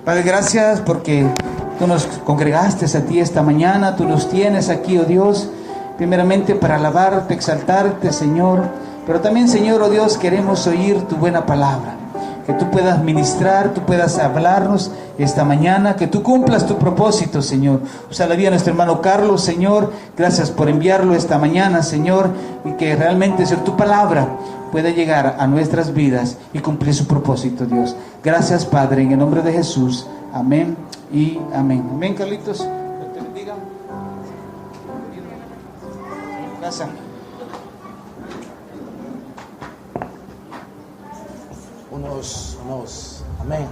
Padre, gracias porque tú nos congregaste a ti esta mañana, tú nos tienes aquí, oh Dios, primeramente para alabarte, exaltarte, Señor, pero también, Señor, oh Dios, queremos oír tu buena palabra, que tú puedas ministrar, tú puedas hablarnos esta mañana, que tú cumplas tu propósito, Señor. Usa la vida de nuestro hermano Carlos, Señor, gracias por enviarlo esta mañana, Señor, y que realmente, Señor, tu palabra pueda llegar a nuestras vidas y cumplir su propósito, Dios. Gracias, Padre, en el nombre de Jesús. Amén y amén. Amén, Carlitos. Dios te bendiga. Casa. Unos, amén.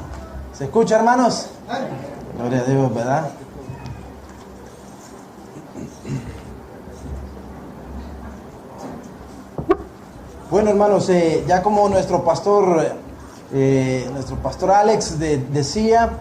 ¿Se escucha, hermanos? Gloria a Dios, ¿verdad? Bueno, hermanos, ya como nuestro pastor Alex decía,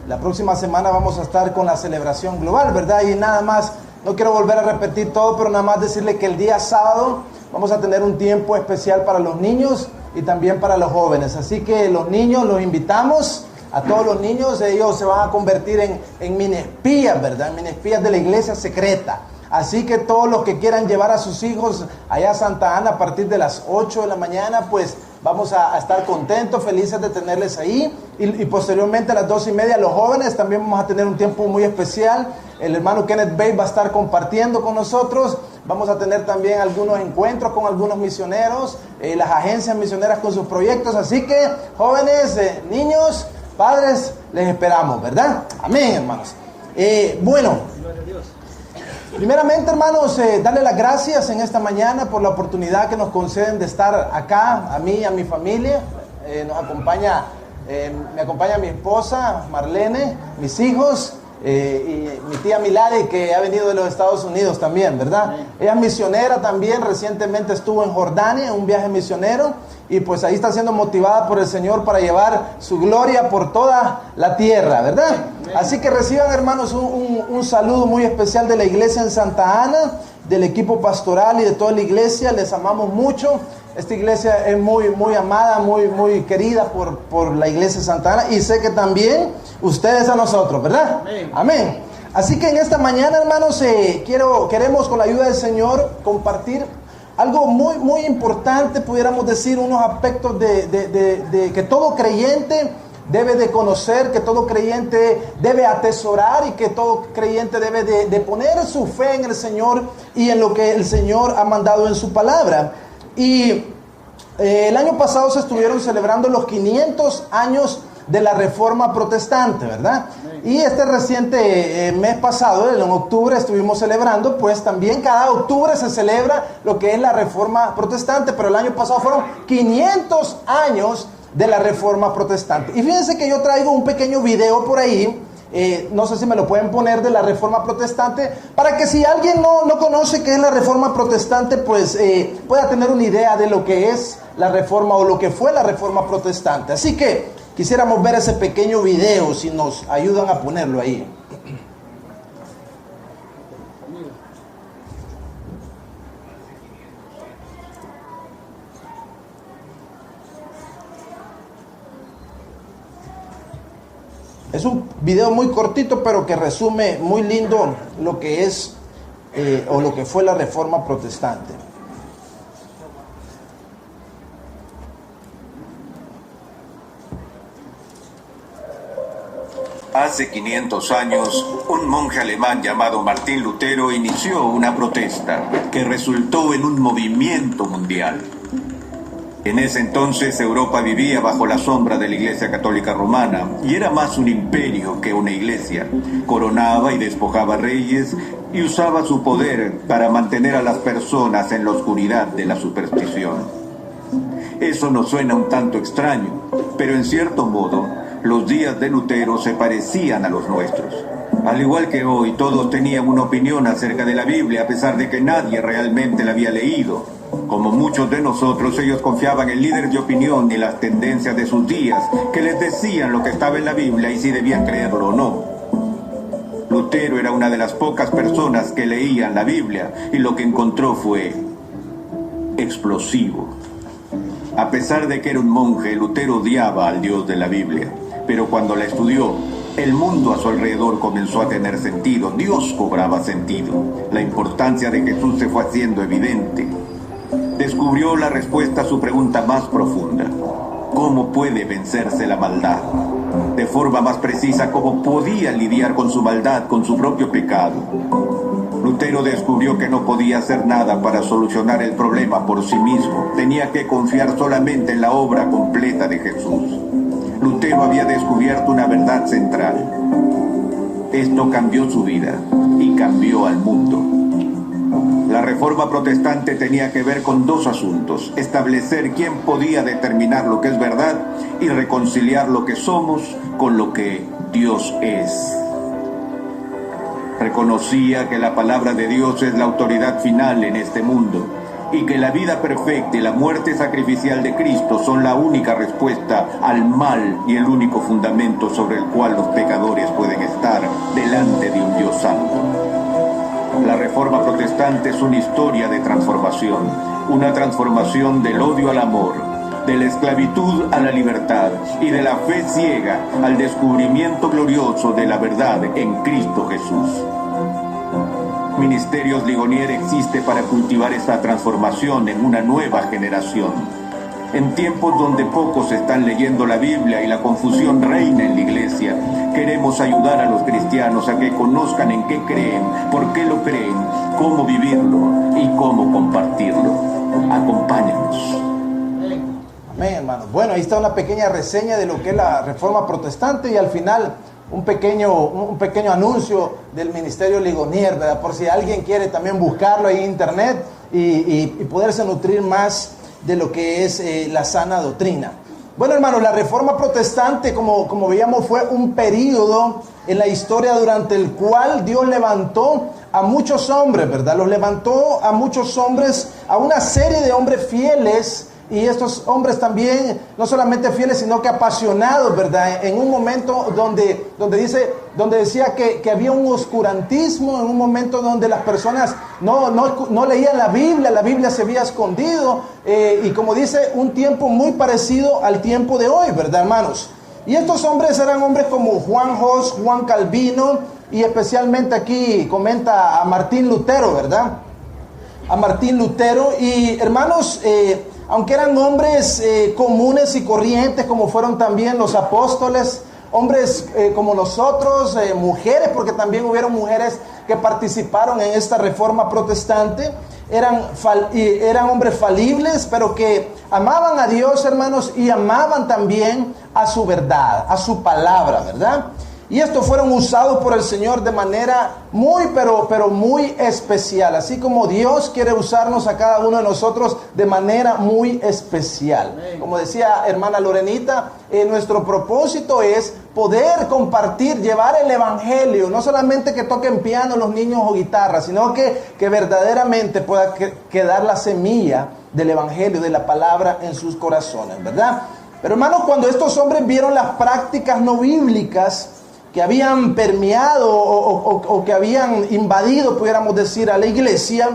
la próxima semana vamos a estar con la celebración global, ¿verdad? Y nada más, no quiero volver a repetir todo, pero nada más decirle que el día sábado vamos a tener un tiempo especial para los niños y también para los jóvenes. Así que los niños los invitamos, a todos los niños, ellos se van a convertir en mini espías, ¿verdad? Mini espías de la iglesia secreta. Así que todos los que quieran llevar a sus hijos allá a Santa Ana a partir de las 8 de la mañana, pues vamos a estar contentos, felices de tenerles ahí. Y posteriormente a las 2:30 los jóvenes también vamos a tener un tiempo muy especial. El hermano Kenneth Bay va a estar compartiendo con nosotros. Vamos a tener también algunos encuentros con algunos misioneros, las agencias misioneras con sus proyectos. Así que jóvenes, niños, padres, les esperamos, ¿verdad? Amén, hermanos. Bueno. Primeramente, hermanos, darle las gracias en esta mañana por la oportunidad que nos conceden de estar acá, a mí y a mi familia. Me acompaña mi esposa, Marlene, mis hijos y mi tía Milady, que ha venido de los Estados Unidos también, ¿verdad? Ella es misionera también, recientemente estuvo en Jordania en un viaje misionero y pues ahí está siendo motivada por el Señor para llevar su gloria por toda la tierra, ¿verdad? Así que reciban, hermanos, un saludo muy especial de la iglesia en Santa Ana, del equipo pastoral y de toda la iglesia. Les amamos mucho. Esta iglesia es muy, muy amada, muy, muy querida por la iglesia de Santa Ana, y sé que también ustedes a nosotros, ¿verdad? Amén. Amén. Así que en esta mañana, hermanos, queremos con la ayuda del Señor compartir algo muy, muy importante, pudiéramos decir, unos aspectos de que todo creyente debe de conocer, que todo creyente debe atesorar y que todo creyente debe de poner su fe en el Señor y en lo que el Señor ha mandado en su palabra. Y el año pasado se estuvieron celebrando los 500 años de la Reforma Protestante, ¿verdad? Y este reciente mes pasado, en octubre, estuvimos celebrando, pues también cada octubre se celebra lo que es la Reforma Protestante, pero el año pasado fueron 500 años de la Reforma Protestante. Y fíjense que yo traigo un pequeño video por ahí, no sé si me lo pueden poner, de la Reforma Protestante, para que si alguien no conoce qué es la Reforma Protestante, pues pueda tener una idea de lo que es la Reforma o lo que fue la Reforma Protestante. Así que quisiéramos ver ese pequeño video, si nos ayudan a ponerlo ahí. Es un video muy cortito, pero que resume muy lindo lo que es o lo que fue la Reforma Protestante. Hace 500 años, un monje alemán llamado Martín Lutero inició una protesta que resultó en un movimiento mundial. En ese entonces Europa vivía bajo la sombra de la Iglesia Católica Romana y era más un imperio que una iglesia. Coronaba y despojaba reyes y usaba su poder para mantener a las personas en la oscuridad de la superstición. Eso nos suena un tanto extraño, pero en cierto modo, los días de Lutero se parecían a los nuestros. Al igual que hoy, todos tenían una opinión acerca de la Biblia, a pesar de que nadie realmente la había leído. Como muchos de nosotros, ellos confiaban en líderes de opinión y las tendencias de sus días, que les decían lo que estaba en la Biblia y si debían creerlo o no. Lutero era una de las pocas personas que leían la Biblia, y lo que encontró fue explosivo. A pesar de que era un monje, Lutero odiaba al Dios de la Biblia, pero cuando la estudió, El mundo a su alrededor comenzó a tener sentido. Dios cobraba sentido. La importancia de Jesús se fue haciendo evidente. Descubrió la respuesta a su pregunta más profunda. ¿Cómo puede vencerse la maldad? De forma más precisa, ¿cómo podía lidiar con su maldad, con su propio pecado? Lutero descubrió que no podía hacer nada para solucionar el problema por sí mismo. Tenía que confiar solamente en la obra completa de Jesús. Lutero había descubierto una verdad central. Esto cambió su vida y cambió al mundo. La Reforma Protestante tenía que ver con dos asuntos: establecer quién podía determinar lo que es verdad y reconciliar lo que somos con lo que Dios es. Reconocía que la palabra de Dios es la autoridad final en este mundo y que la vida perfecta y la muerte sacrificial de Cristo son la única respuesta al mal y el único fundamento sobre el cual los pecadores pueden estar delante de un Dios santo. La Reforma Protestante es una historia de transformación, una transformación del odio al amor, de la esclavitud a la libertad y de la fe ciega al descubrimiento glorioso de la verdad en Cristo Jesús. Ministerios Ligonier existe para cultivar esta transformación en una nueva generación. En tiempos donde pocos están leyendo la Biblia y la confusión reina en la iglesia, queremos ayudar a los cristianos a que conozcan en qué creen, por qué lo creen, cómo vivirlo y cómo compartirlo. Acompáñanos. Amén, hermanos. Bueno, ahí está una pequeña reseña de lo que es la Reforma Protestante y al final un pequeño anuncio del Ministerio Ligonier, ¿verdad? Por si alguien quiere también buscarlo ahí en internet y poderse nutrir más de lo que es la sana doctrina. Bueno, hermanos, la Reforma Protestante, como veíamos, fue un periodo en la historia durante el cual Dios levantó a muchos hombres, ¿verdad? Los levantó a muchos hombres, a una serie de hombres fieles. Y estos hombres también, no solamente fieles, sino que apasionados, ¿verdad? En un momento donde decía que había un oscurantismo, en un momento donde las personas no leían la Biblia se había escondido, y como dice, un tiempo muy parecido al tiempo de hoy, ¿verdad, hermanos? Y estos hombres eran hombres como Juan Hus, Juan Calvino, y especialmente aquí comenta a Martín Lutero, ¿verdad? A Martín Lutero, y hermanos, aunque eran hombres comunes y corrientes, como fueron también los apóstoles, hombres como nosotros, mujeres, porque también hubieron mujeres que participaron en esta Reforma Protestante, eran hombres falibles, pero que amaban a Dios, hermanos, y amaban también a su verdad, a su palabra, ¿verdad? Y estos fueron usados por el Señor de manera muy, pero muy especial. Así como Dios quiere usarnos a cada uno de nosotros de manera muy especial. Como decía hermana Lorenita, nuestro propósito es poder compartir, llevar el evangelio. No solamente que toquen piano los niños o guitarra, sino que verdaderamente pueda quedar la semilla del evangelio, de la palabra en sus corazones, ¿verdad? Pero hermanos, cuando estos hombres vieron las prácticas no bíblicas que habían permeado o que habían invadido, pudiéramos decir, a la iglesia,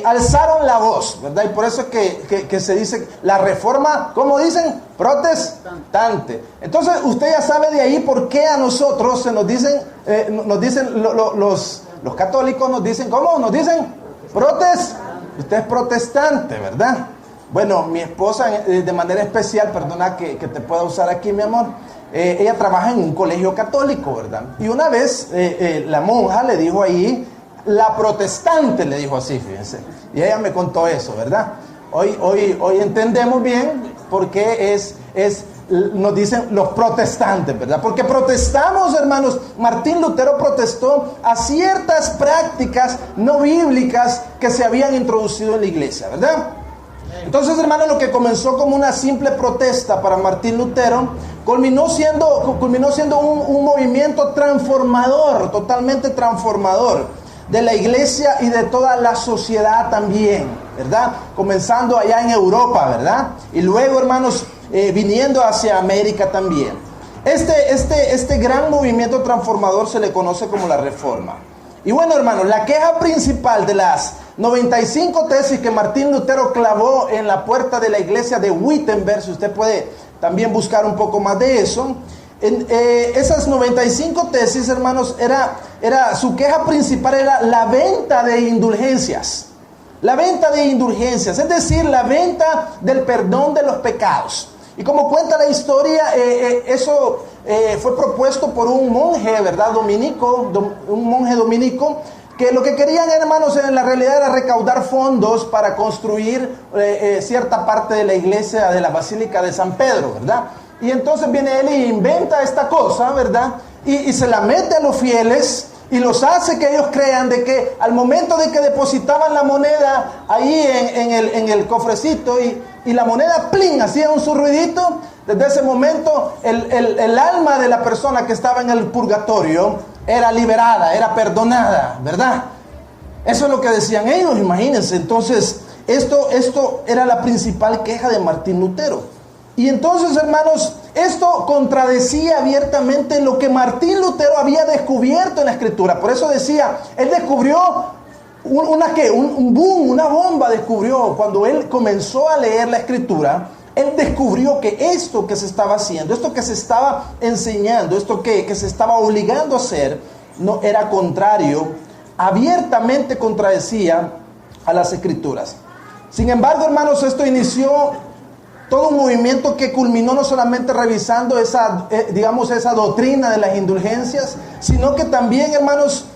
alzaron la voz, ¿verdad? Y por eso es que se dice la Reforma, ¿cómo dicen? Protestante. Entonces usted ya sabe de ahí por qué a nosotros se nos dicen los católicos nos dicen, ¿cómo? Nos dicen usted es protestante, ¿verdad? Bueno, mi esposa de manera especial, perdona que te pueda usar aquí, mi amor, ella trabaja en un colegio católico, ¿verdad? Y una vez la monja le dijo ahí, la protestante, le dijo así, fíjense. Y ella me contó eso, ¿verdad? Hoy entendemos bien por qué nos dicen los protestantes, ¿verdad? Porque protestamos, hermanos. Martín Lutero protestó a ciertas prácticas no bíblicas que se habían introducido en la iglesia, ¿verdad? Entonces, hermanos, lo que comenzó como una simple protesta para Martín Lutero culminó siendo un movimiento transformador, totalmente transformador de la iglesia y de toda la sociedad también, ¿verdad? Comenzando allá en Europa, ¿verdad? Y luego, hermanos, viniendo hacia América también. Este gran movimiento transformador se le conoce como la Reforma. Y bueno, hermanos, la queja principal de las 95 tesis que Martín Lutero clavó en la puerta de la iglesia de Wittenberg, si usted puede también buscar un poco más de eso, esas 95 tesis, hermanos, su queja principal era la venta de indulgencias. La venta de indulgencias, es decir, la venta del perdón de los pecados. Y como cuenta la historia, eso fue propuesto por un monje, ¿verdad? Un monje dominico, que lo que querían, hermanos, en la realidad era recaudar fondos para construir cierta parte de la iglesia de la Basílica de San Pedro, ¿verdad? Y entonces viene él y inventa esta cosa, ¿verdad? Y se la mete a los fieles y los hace que ellos crean de que al momento de que depositaban la moneda ahí en el cofrecito y la moneda, ¡plin!, hacía un ruidito. Desde ese momento el alma de la persona que estaba en el purgatorio era liberada, era perdonada, ¿verdad? Eso es lo que decían ellos, imagínense. Entonces, esto era la principal queja de Martín Lutero. Y entonces, hermanos, esto contradecía abiertamente lo que Martín Lutero había descubierto en la Escritura. Por eso decía, él descubrió un boom, una bomba descubrió. Cuando él comenzó a leer la Escritura, él descubrió que esto que se estaba haciendo, esto que se estaba enseñando, esto que se estaba obligando a hacer, no era contrario, abiertamente contradecía a las Escrituras. Sin embargo, hermanos, esto inició todo un movimiento que culminó no solamente revisando esa doctrina de las indulgencias, sino que también, hermanos,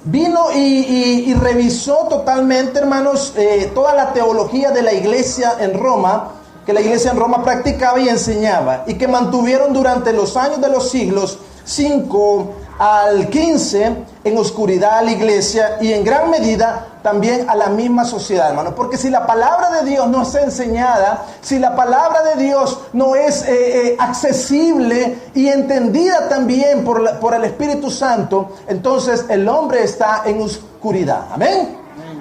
vino y revisó totalmente, hermanos, toda la teología de la iglesia en Roma, que la iglesia en Roma practicaba y enseñaba, y que mantuvieron durante los años de los siglos 5 al 15 en oscuridad a la iglesia y en gran medida también a la misma sociedad, hermanos. Porque si la palabra de Dios no es enseñada, si la palabra de Dios no es accesible y entendida también por el Espíritu Santo, entonces el hombre está en oscuridad. Amén.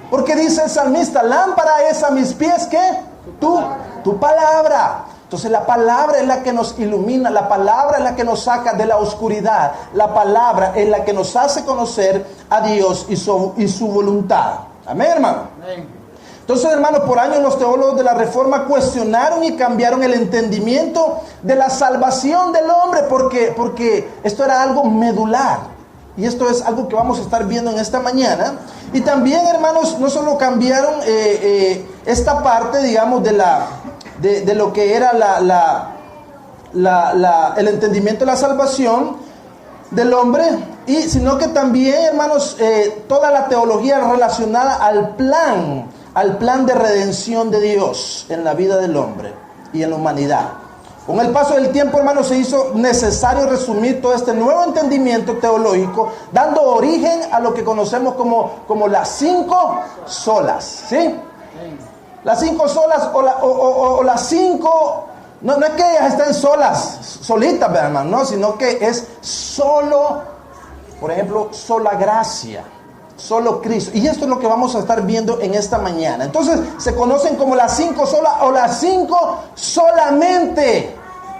Porque dice el salmista, lámpara es a mis pies, ¿qué? Tu palabra. Entonces la palabra es la que nos ilumina, la palabra es la que nos saca de la oscuridad, la palabra es la que nos hace conocer a Dios y su voluntad. Amén, hermano. Amén. Entonces, hermanos, por años los teólogos de la Reforma cuestionaron y cambiaron el entendimiento de la salvación del hombre, porque esto era algo medular. Y esto es algo que vamos a estar viendo en esta mañana. Y también, hermanos, no solo cambiaron esta parte, digamos, de lo que era el entendimiento de la salvación del hombre, sino que también, hermanos, toda la teología relacionada al plan de redención de Dios en la vida del hombre y en la humanidad. Con el paso del tiempo, hermanos, se hizo necesario resumir todo este nuevo entendimiento teológico, dando origen a lo que conocemos como las 5 solas, ¿sí? Las 5 solas o las 5, no es que ellas estén solitas, hermano, no, sino que es solo, por ejemplo, sola gracia, solo Cristo. Y esto es lo que vamos a estar viendo en esta mañana. Entonces, se conocen como las 5 solas o las 5 solamente.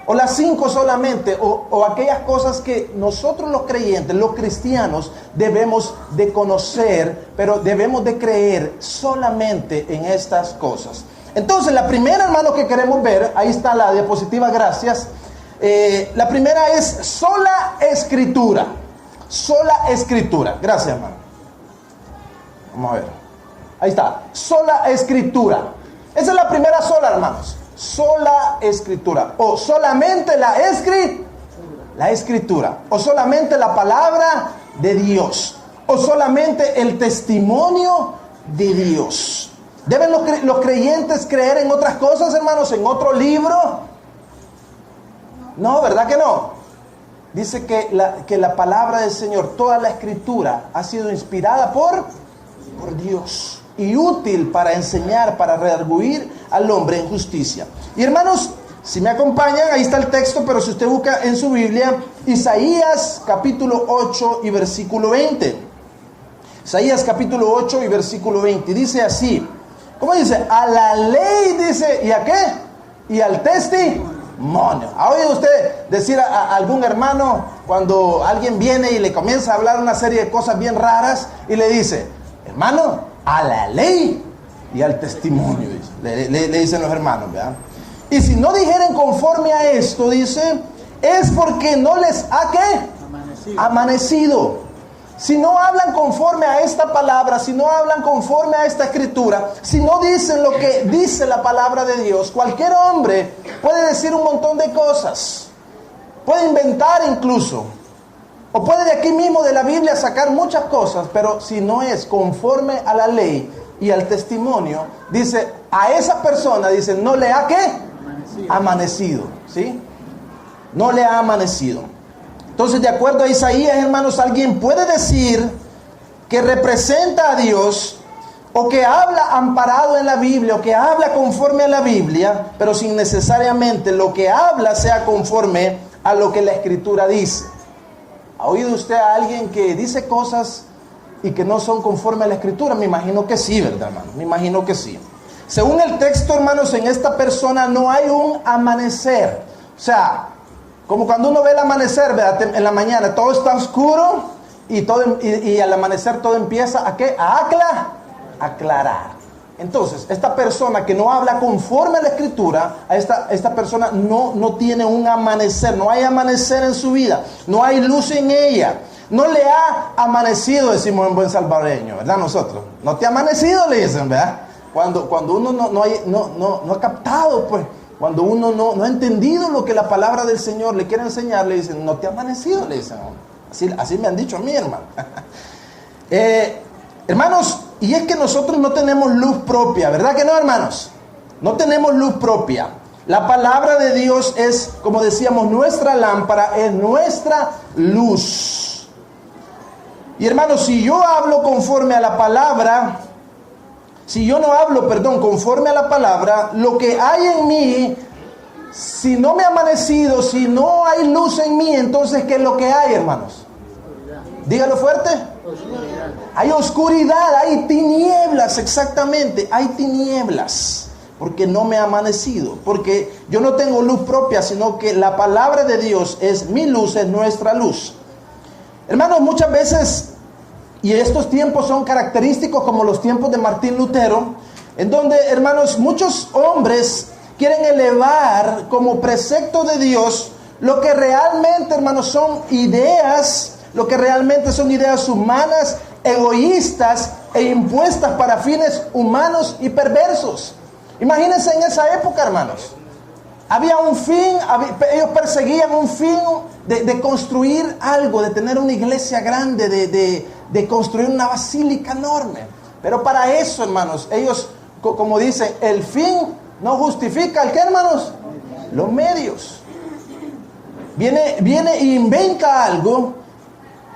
O las 5 solamente, o aquellas cosas que nosotros los creyentes, los cristianos, debemos de conocer, pero debemos de creer solamente en estas cosas. Entonces, la primera, hermano, que queremos ver, ahí está la diapositiva, gracias. La primera es sola escritura. Sola escritura. Gracias, hermano. Vamos a ver. Ahí está. Sola escritura. Esa es la primera sola, hermanos. Sola escritura, o solamente la escritura, o solamente la palabra de Dios, o solamente el testimonio de Dios. ¿Deben los creyentes creer en otras cosas, hermanos, en otro libro? No, ¿verdad que no? Dice que la palabra del Señor, toda la escritura ha sido inspirada por Dios y útil para enseñar, para redarguir al hombre en justicia. Y hermanos, si me acompañan, ahí está el texto, pero si usted busca en su Biblia, Isaías capítulo 8 y versículo 20. Isaías capítulo 8 y versículo 20. Dice así, ¿cómo dice? A la ley, dice, ¿y a qué? Y al testimonio. ¿Ha oído usted decir a algún hermano cuando alguien viene y le comienza a hablar una serie de cosas bien raras y le dice, hermano, a la ley y al testimonio, dice. Le dicen los hermanos, ¿verdad? Y si no dijeren conforme a esto, dice, es porque no les ha ¿qué? Amanecido. Si no hablan conforme a esta palabra, si no hablan conforme a esta escritura, si no dicen lo que dice la palabra de Dios, cualquier hombre puede decir un montón de cosas, puede inventar incluso, o puede de aquí mismo de la Biblia sacar muchas cosas, pero si no es conforme a la ley y al testimonio, dice, a esa persona, dice, no le ha ¿qué? Amanecido, ¿sí? No le ha amanecido. Entonces, de acuerdo a Isaías, hermanos, alguien puede decir que representa a Dios o que habla amparado en la Biblia o que habla conforme a la Biblia, pero sin necesariamente lo que habla sea conforme a lo que la Escritura dice. ¿Ha oído usted a alguien que dice cosas y que no son conforme a la Escritura? Me imagino que sí, ¿verdad, hermano? Me imagino que sí. Según el texto, hermanos, en esta persona no hay un amanecer. O sea, como cuando uno ve el amanecer, ¿verdad? En la mañana todo está oscuro y al amanecer todo empieza ¿a qué? A aclarar. Entonces, esta persona que no habla conforme a la Escritura, esta persona no tiene un amanecer, no hay amanecer en su vida, no hay luz en ella, no le ha amanecido, decimos en buen salvadoreño, ¿verdad? Nosotros, no te ha amanecido, le dicen, ¿verdad? Cuando uno no ha captado, pues, cuando uno no ha entendido lo que la palabra del Señor le quiere enseñar, le dicen, no te ha amanecido, le dicen. Así me han dicho a mí, hermano. Hermanos, y es que nosotros no tenemos luz propia, ¿verdad que no, hermanos? No tenemos luz propia. La palabra de Dios es, como decíamos, nuestra lámpara, es nuestra luz. Y hermanos, si yo hablo conforme a la palabra, si yo no hablo, conforme a la palabra, lo que hay en mí, si no me ha amanecido, si no hay luz en mí, entonces, ¿qué es lo que hay, hermanos? Dígalo fuerte. Hay oscuridad, hay tinieblas, exactamente, hay tinieblas, porque no me ha amanecido, porque yo no tengo luz propia, sino que la palabra de Dios es mi luz, es nuestra luz. Hermanos, muchas veces, y estos tiempos son característicos como los tiempos de Martín Lutero, en donde, hermanos, muchos hombres quieren elevar como precepto de Dios lo que realmente, hermanos, son ideas, lo que realmente son ideas humanas, egoístas e impuestas para fines humanos y perversos. Imagínense en esa época, hermanos. Había un fin, ellos perseguían un fin de construir algo, de tener una iglesia grande, de construir una basílica enorme. Pero para eso, hermanos, ellos, como dicen, el fin no justifica el qué, hermanos, los medios. Viene e inventa algo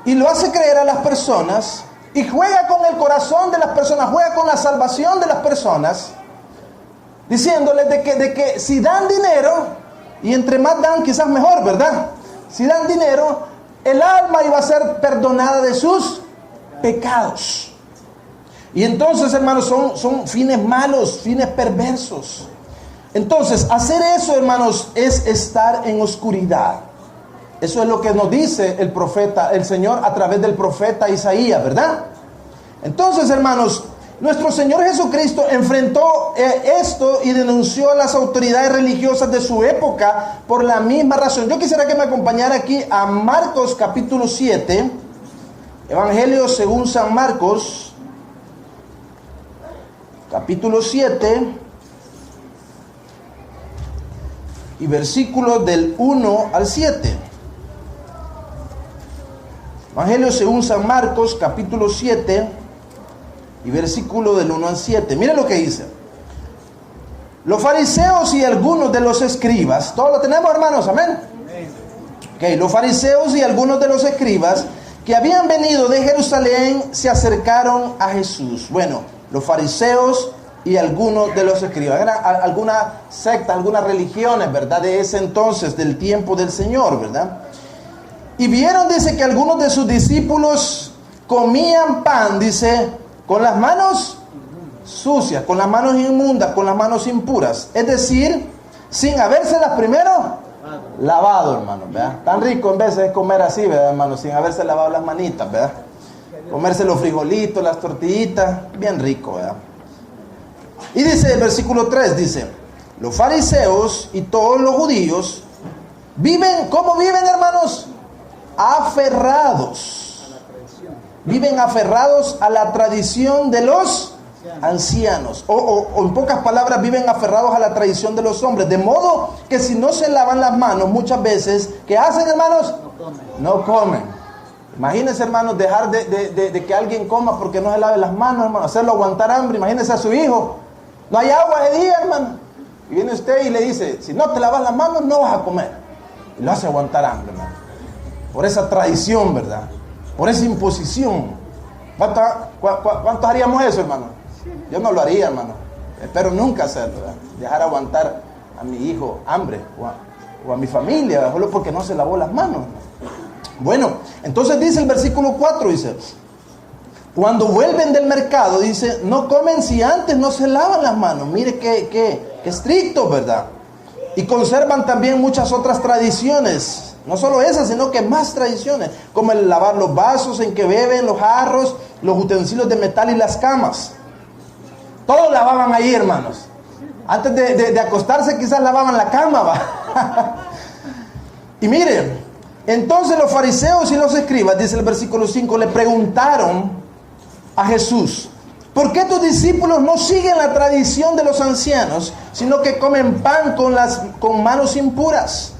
y lo hace creer a las personas y juega con el corazón de las personas, juega con la salvación de las personas, diciéndoles de que si dan dinero, y entre más dan quizás mejor, ¿verdad? Si dan dinero, el alma iba a ser perdonada de sus pecados. Y entonces, hermanos, son fines malos, fines perversos. Entonces, hacer eso, hermanos, es estar en oscuridad. Eso es lo que nos dice el profeta, el Señor, a través del profeta Isaías, ¿verdad? Entonces, hermanos, nuestro Señor Jesucristo enfrentó esto y denunció a las autoridades religiosas de su época por la misma razón. Yo quisiera que me acompañara aquí a Marcos capítulo 7, Evangelio según San Marcos, capítulo 7, y versículos del 1 al 7. Evangelio según San Marcos, capítulo 7, y versículo del 1 al 7. Miren lo que dice. Los fariseos y algunos de los escribas, ¿todos lo tenemos, hermanos? Amén. Okay, los fariseos y algunos de los escribas que habían venido de Jerusalén se acercaron a Jesús. Bueno, los fariseos y algunos de los escribas. Eran algunas sectas, algunas religiones, ¿verdad? De ese entonces, del tiempo del Señor, ¿verdad? Y vieron, dice, que algunos de sus discípulos comían pan, dice, con las manos sucias, con las manos inmundas, con las manos impuras. Es decir, sin habérselas primero lavado, hermano, ¿verdad? Tan rico en vez de comer así, ¿verdad, hermano? Sin haberse lavado las manitas, ¿verdad? Comerse los frijolitos, las tortillitas, bien rico, ¿verdad? Y dice el versículo 3, dice, los fariseos y todos los judíos Viven, ¿cómo viven, hermanos? Aferrados. Viven aferrados a la tradición de los ancianos. O en pocas palabras, viven aferrados a la tradición de los hombres. De modo que si no se lavan las manos, muchas veces, ¿qué hacen, hermanos? No comen. Imagínense, hermanos, dejar de que alguien coma porque no se lave las manos, hermano. Hacerlo aguantar hambre. Imagínense a su hijo. No hay agua ese día, hermano. Y viene usted y le dice, si no te lavas las manos, no vas a comer. Y lo hace aguantar hambre, hermano. Por esa tradición, ¿verdad? Por esa imposición. ¿Cuántos haríamos eso, hermano? Yo no lo haría, hermano. Espero nunca hacerlo, ¿verdad? Dejar aguantar a mi hijo hambre o a mi familia, solo porque no se lavó las manos. Bueno, entonces dice el versículo 4, dice, cuando vuelven del mercado, dice, no comen si antes no se lavan las manos. Mire qué estricto, ¿verdad? Y conservan también muchas otras tradiciones. No solo esas, sino que más tradiciones, como el lavar los vasos en que beben, los jarros, los utensilios de metal y las camas. Todos lavaban ahí, hermanos. Antes de acostarse quizás lavaban la cama, ¿va? Y miren, entonces los fariseos y los escribas, dice el versículo 5, le preguntaron a Jesús, ¿por qué tus discípulos no siguen la tradición de los ancianos, sino que comen pan con manos impuras?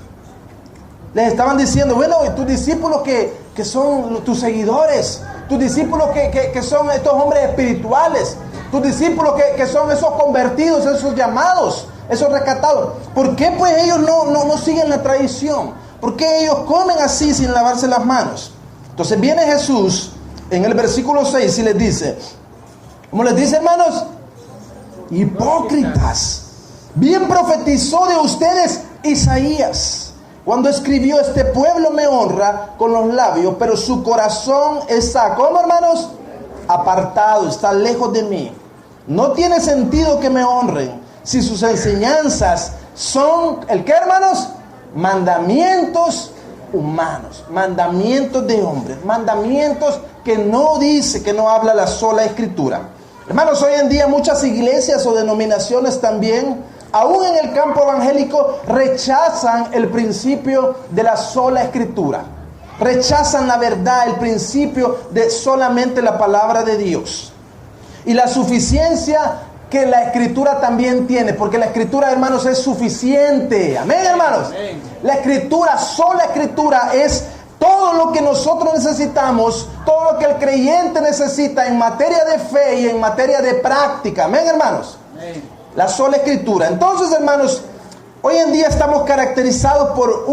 Les estaban diciendo, bueno, tus discípulos que son tus seguidores, tus discípulos que son estos hombres espirituales, tus discípulos que son esos convertidos, esos llamados, esos rescatados, ¿por qué pues ellos no siguen la tradición? ¿Por qué ellos comen así sin lavarse las manos? Entonces viene Jesús en el versículo 6 y les dice, ¿cómo les dice, hermanos? Hipócritas, bien profetizó de ustedes Isaías, cuando escribió, este pueblo me honra con los labios, pero su corazón está, ¿cómo, hermanos? Apartado, está lejos de mí. No tiene sentido que me honren si sus enseñanzas son, ¿el qué, hermanos? Mandamientos humanos, mandamientos de hombres, mandamientos que no dice, que no habla la sola escritura. Hermanos, hoy en día muchas iglesias o denominaciones también, aún en el campo evangélico, rechazan el principio de la sola escritura. Rechazan la verdad, el principio de solamente la palabra de Dios. Y la suficiencia que la escritura también tiene, porque la escritura, hermanos, es suficiente. Amén, hermanos. Amén. La escritura, sola escritura, es todo lo que nosotros necesitamos, todo lo que el creyente necesita en materia de fe y en materia de práctica. Amén, hermanos. Amén. La sola escritura. Entonces, hermanos, hoy en día estamos caracterizados por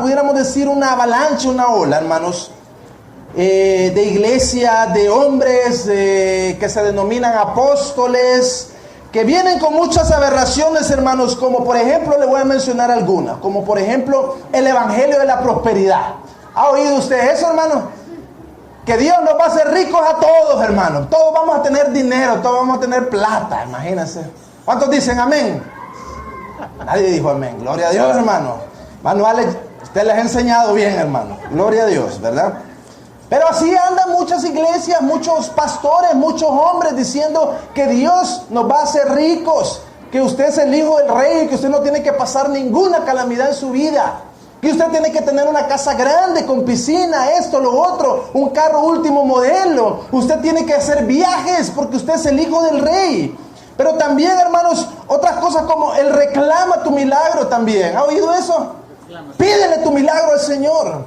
pudiéramos decir, una avalancha, una ola, hermanos, de iglesia, de hombres que se denominan apóstoles, que vienen con muchas aberraciones, hermanos, como por ejemplo, le voy a mencionar algunas, como por ejemplo, el evangelio de la prosperidad. ¿Ha oído usted eso, hermano? Que Dios nos va a hacer ricos a todos, hermanos. Todos vamos a tener dinero, todos vamos a tener plata, imagínense. ¿Cuántos dicen amén? Nadie dijo amén. Gloria a Dios, hermano. Hermano Alex, usted les ha enseñado bien, hermano. Gloria a Dios, ¿verdad? Pero así andan muchas iglesias, muchos pastores, muchos hombres diciendo que Dios nos va a hacer ricos, que usted es el hijo del rey, que usted no tiene que pasar ninguna calamidad en su vida, que usted tiene que tener una casa grande con piscina, esto, lo otro, un carro último modelo, usted tiene que hacer viajes porque usted es el hijo del rey. Pero también, hermanos, otras cosas como el reclama tu milagro también. ¿Ha oído eso? Pídele tu milagro al Señor.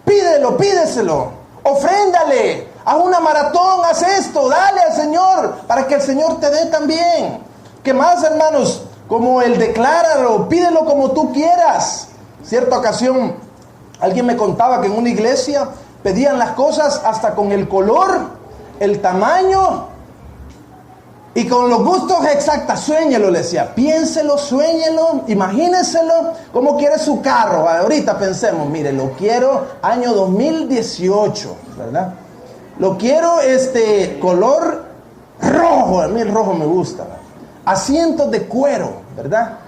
Pídelo, pídeselo. Ofréndale. Haz una maratón, haz esto, dale al Señor para que el Señor te dé también. ¿Qué más, hermanos? Como el decláralo, pídelo como tú quieras. Cierta ocasión, alguien me contaba que en una iglesia pedían las cosas hasta con el color, el tamaño y con los gustos exactos. Suéñelo, le decía. Piénselo, suéñelo, imagíneselo. ¿Cómo quiere su carro? Ahorita pensemos, mire, lo quiero año 2018, ¿verdad? Lo quiero color rojo. A mí el rojo me gusta. Asientos de cuero, ¿verdad?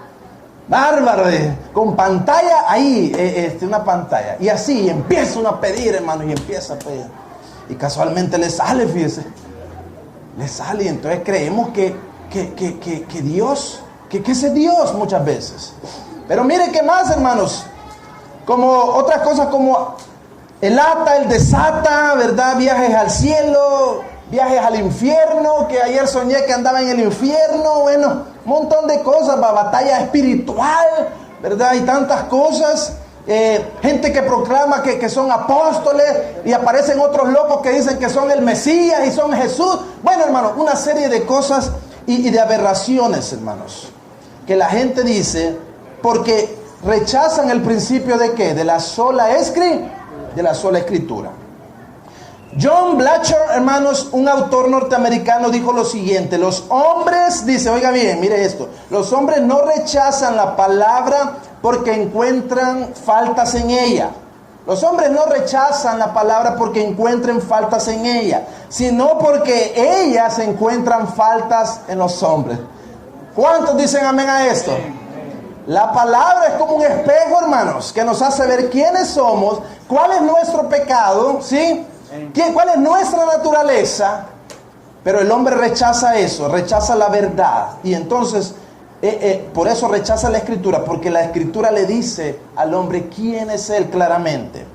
Bárbaro, con pantalla ahí, una pantalla. Y así empieza uno a pedir, hermano, y empieza a pedir. Y casualmente le sale, fíjese. Le sale, y entonces creemos que Dios, que ese Dios muchas veces. Pero mire qué más, hermanos. Como otras cosas como el ata, el desata, ¿verdad? Viajes al cielo, viajes al infierno, que ayer soñé que andaba en el infierno. Bueno, un montón de cosas, batalla espiritual, ¿verdad? Y tantas cosas. Gente que proclama que son apóstoles y aparecen otros locos que dicen que son el Mesías y son Jesús. Bueno, hermanos, una serie de cosas y de aberraciones, hermanos, que la gente dice porque rechazan el principio de ¿qué? De la sola escritura. John Blatcher, hermanos, un autor norteamericano, dijo lo siguiente: los hombres, dice, oiga bien, mire esto, los hombres no rechazan la palabra porque encuentran faltas en ella. Los hombres no rechazan la palabra porque encuentren faltas en ella, sino porque ellas encuentran faltas en los hombres. ¿Cuántos dicen amén a esto? La palabra es como un espejo, hermanos, que nos hace ver quiénes somos, cuál es nuestro pecado, ¿sí? ¿Cuál es nuestra naturaleza? Pero el hombre rechaza eso, rechaza la verdad. Y entonces, por eso rechaza la escritura, porque la escritura le dice al hombre quién es él claramente.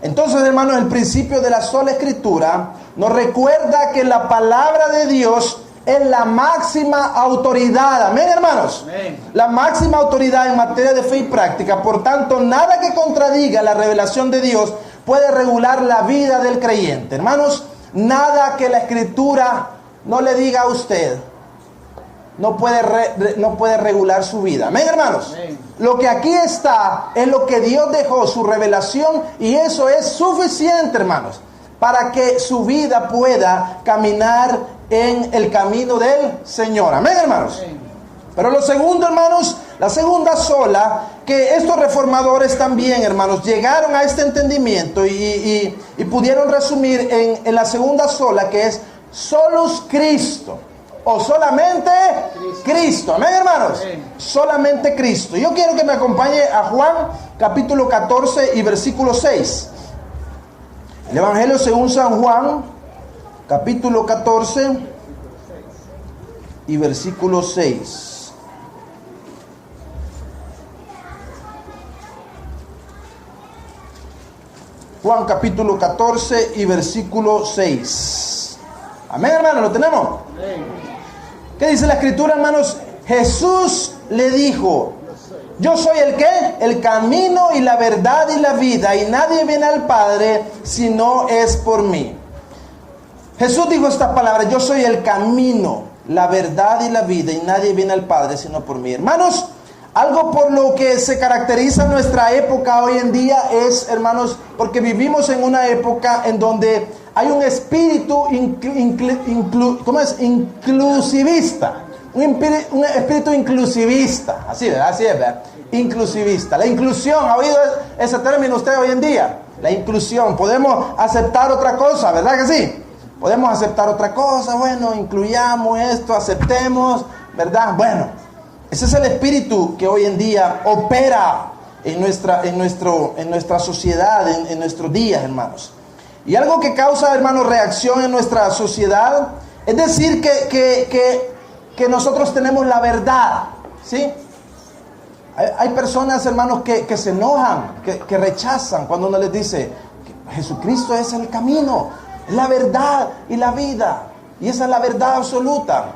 Entonces, hermanos, el principio de la sola escritura nos recuerda que la palabra de Dios es la máxima autoridad. Amén, hermanos. Amén. La máxima autoridad en materia de fe y práctica. Por tanto, nada que contradiga la revelación de Dios puede regular la vida del creyente. Hermanos, nada que la escritura no le diga a usted no puede regular su vida. Amén, hermanos. Amén. Lo que aquí está es lo que Dios dejó, su revelación, y eso es suficiente, hermanos, para que su vida pueda caminar en el camino del Señor. Amén, hermanos. Amén. Pero lo segundo, hermanos, la segunda sola, que estos reformadores también, hermanos, llegaron a este entendimiento y pudieron resumir en la segunda sola, que es solus Cristo, o solamente Cristo. Amén, hermanos. Amén. Solamente Cristo. Yo quiero que me acompañe a Juan capítulo 14 y versículo 6. El Evangelio según San Juan, capítulo 14 y versículo 6. Juan capítulo 14 y versículo 6. Amén, hermano, ¿lo tenemos? Amén. ¿Qué dice la escritura, hermanos? Jesús le dijo: yo soy el ¿qué? El camino y la verdad y la vida, y nadie viene al Padre si no es por mí. Jesús dijo estas palabras: yo soy el camino, la verdad y la vida, y nadie viene al Padre sino por mí. Hermanos, algo por lo que se caracteriza nuestra época hoy en día es, hermanos, porque vivimos en una época en donde hay un espíritu inclusivista. Un espíritu inclusivista. Así, ¿verdad? Así es, ¿verdad? Inclusivista. La inclusión, ¿ha oído ese término usted hoy en día? La inclusión. Podemos aceptar otra cosa, ¿verdad que sí? Podemos aceptar otra cosa. Bueno, incluyamos esto, aceptemos, ¿verdad? Bueno, ese es el espíritu que hoy en día opera en nuestra sociedad, en nuestros días, hermanos. Y algo que causa, hermanos, reacción en nuestra sociedad es decir que nosotros tenemos la verdad, ¿sí? Hay personas, hermanos, que se enojan, que rechazan cuando uno les dice que Jesucristo es el camino, la verdad y la vida, y esa es la verdad absoluta.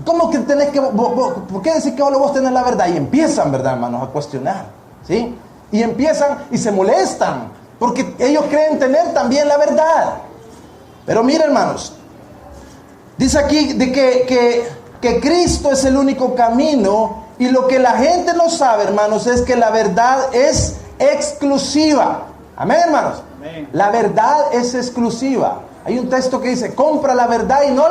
¿Cómo que tenés que, por qué decir que vos tenés la verdad? Y empiezan, ¿verdad, hermanos, a cuestionar, ¿sí? Y empiezan y se molestan, porque ellos creen tener también la verdad. Pero mira, hermanos, dice aquí de que Cristo es el único camino, y lo que la gente no sabe, hermanos, es que la verdad es exclusiva. Amén, hermanos. Amén. La verdad es exclusiva. Hay un texto que dice: compra la verdad y no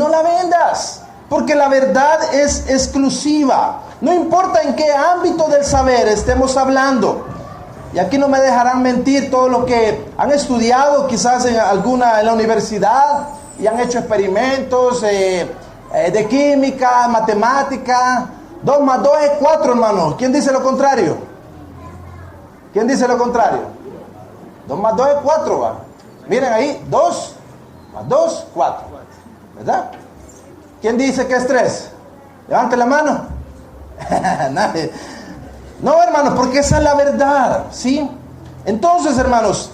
la vendas, porque la verdad es exclusiva. No importa en qué ámbito del saber estemos hablando. Y aquí no me dejarán mentir todos los que han estudiado quizás en la universidad y han hecho experimentos de química, matemática. 2 más 2 es 4, hermanos. ¿Quién dice lo contrario? ¿Quién dice lo contrario? 2 más 2 es 4, va. Miren ahí, 2 más 2, 4. ¿Verdad? ¿Quién dice que es 3? Levante la mano. Nadie. No, hermanos, porque esa es la verdad, ¿sí? Entonces, hermanos,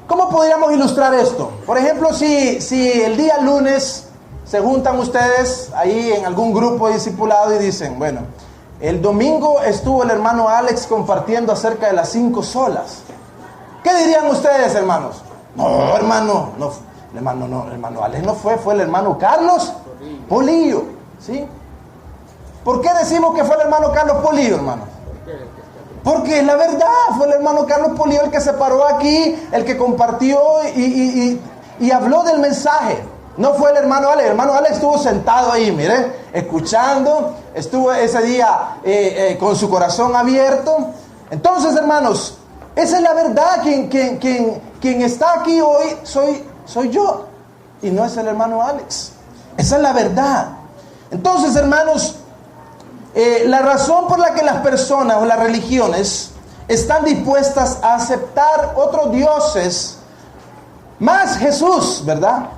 ¿cómo podríamos ilustrar esto? Por ejemplo, si el día lunes se juntan ustedes ahí en algún grupo de discipulado y dicen, bueno, el domingo estuvo el hermano Alex compartiendo acerca de las 5 solas. ¿Qué dirían ustedes, hermanos? No, hermano, el hermano Alex no fue el hermano Carlos Polillo, ¿sí? ¿Por qué decimos que fue el hermano Carlos Polillo, hermano? Porque la verdad, fue el hermano Carlos Polillo el que se paró aquí, el que compartió y habló del mensaje. No fue el hermano Alex. El hermano Alex estuvo sentado ahí, mire, escuchando, estuvo ese día con su corazón abierto. Entonces, hermanos, esa es la verdad. Quien está aquí hoy soy yo, y no es el hermano Alex. Esa es la verdad. Entonces, hermanos, la razón por la que las personas o las religiones están dispuestas a aceptar otros dioses más Jesús, ¿verdad?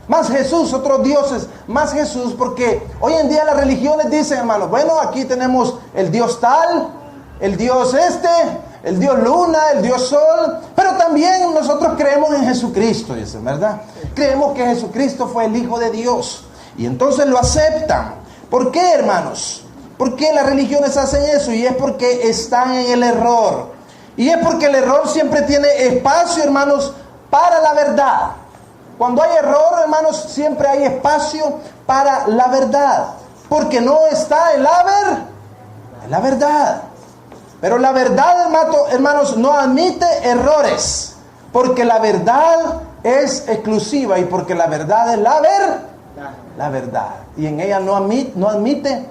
Más Jesús, otros dioses, más Jesús, porque hoy en día las religiones dicen, hermanos, bueno, aquí tenemos el Dios tal, el Dios el Dios luna, el Dios sol, pero también nosotros creemos en Jesucristo, dicen, ¿verdad? Creemos que Jesucristo fue el Hijo de Dios, y entonces lo aceptan. ¿Por qué, hermanos? ¿Por qué las religiones hacen eso? Y es porque están en el error. Y es porque el error siempre tiene espacio, hermanos, para la verdad. Cuando hay error, hermanos, siempre hay espacio para la verdad. Porque no está en la verdad. Pero la verdad, hermanos, no admite errores. Porque la verdad es exclusiva y porque la verdad es la verdad. Y en ella no admite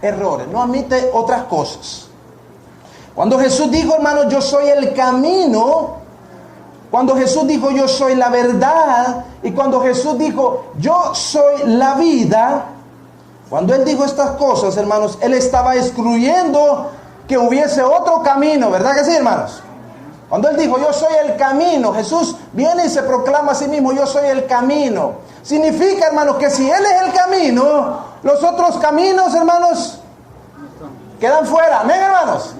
errores, no admite otras cosas. Cuando Jesús dijo, hermanos, yo soy el camino, cuando Jesús dijo yo soy la verdad, y cuando Jesús dijo yo soy la vida, cuando Él dijo estas cosas, hermanos, Él estaba excluyendo que hubiese otro camino, ¿verdad que sí, hermanos? Cuando Él dijo yo soy el camino, Jesús viene y se proclama a sí mismo, yo soy el camino. Significa, hermanos, que si Él es el camino, los otros caminos, hermanos, quedan fuera. Amén, hermanos.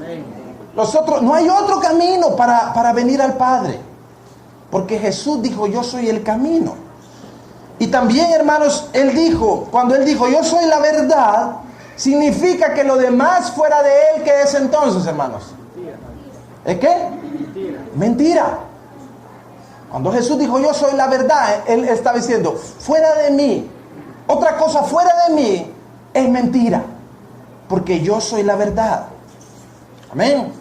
No hay otro camino para venir al Padre. Porque Jesús dijo, yo soy el camino. Y también, hermanos, cuando Él dijo, yo soy la verdad, significa que lo demás fuera de Él, ¿qué es entonces, hermanos? ¿Es qué? Mentira. Cuando Jesús dijo, yo soy la verdad, Él estaba diciendo, fuera de mí, otra cosa fuera de mí es mentira. Porque yo soy la verdad. Amén.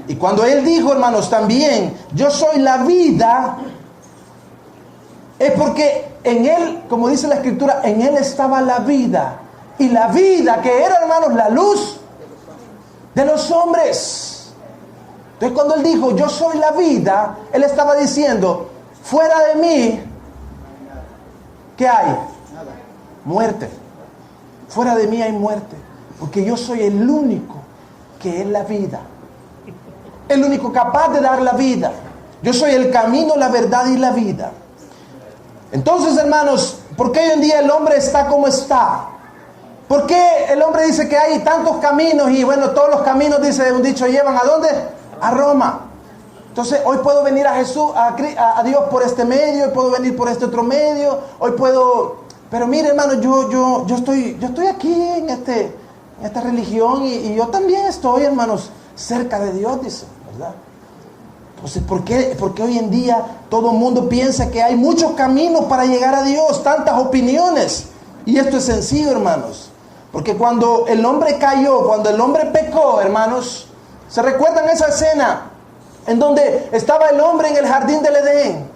Y cuando Él dijo, hermanos, también, yo soy la vida, es porque en Él, como dice la Escritura, en Él estaba la vida. Y la vida que era, hermanos, la luz de los hombres. Entonces cuando Él dijo, yo soy la vida, Él estaba diciendo, fuera de mí, ¿qué hay? Muerte. Fuera de mí hay muerte. Porque yo soy el único que es la vida. El único capaz de dar la vida. Yo soy el camino, la verdad y la vida. Entonces, hermanos, ¿por qué hoy en día el hombre está como está? ¿Por qué el hombre dice que hay tantos caminos? Y bueno, todos los caminos, dice un dicho, llevan ¿a dónde? A Roma. Entonces, hoy puedo venir a Jesús, a Dios por este medio, hoy puedo venir por este otro medio, hoy puedo... Pero mire, hermano, yo estoy aquí en esta religión y yo también estoy, hermanos, cerca de Dios, dice, ¿verdad? Entonces, ¿por qué hoy en día todo el mundo piensa que hay muchos caminos para llegar a Dios? Tantas opiniones. Y esto es sencillo, hermanos. Porque cuando el hombre cayó, cuando el hombre pecó, hermanos, ¿se recuerdan esa escena en donde estaba el hombre en el jardín del Edén,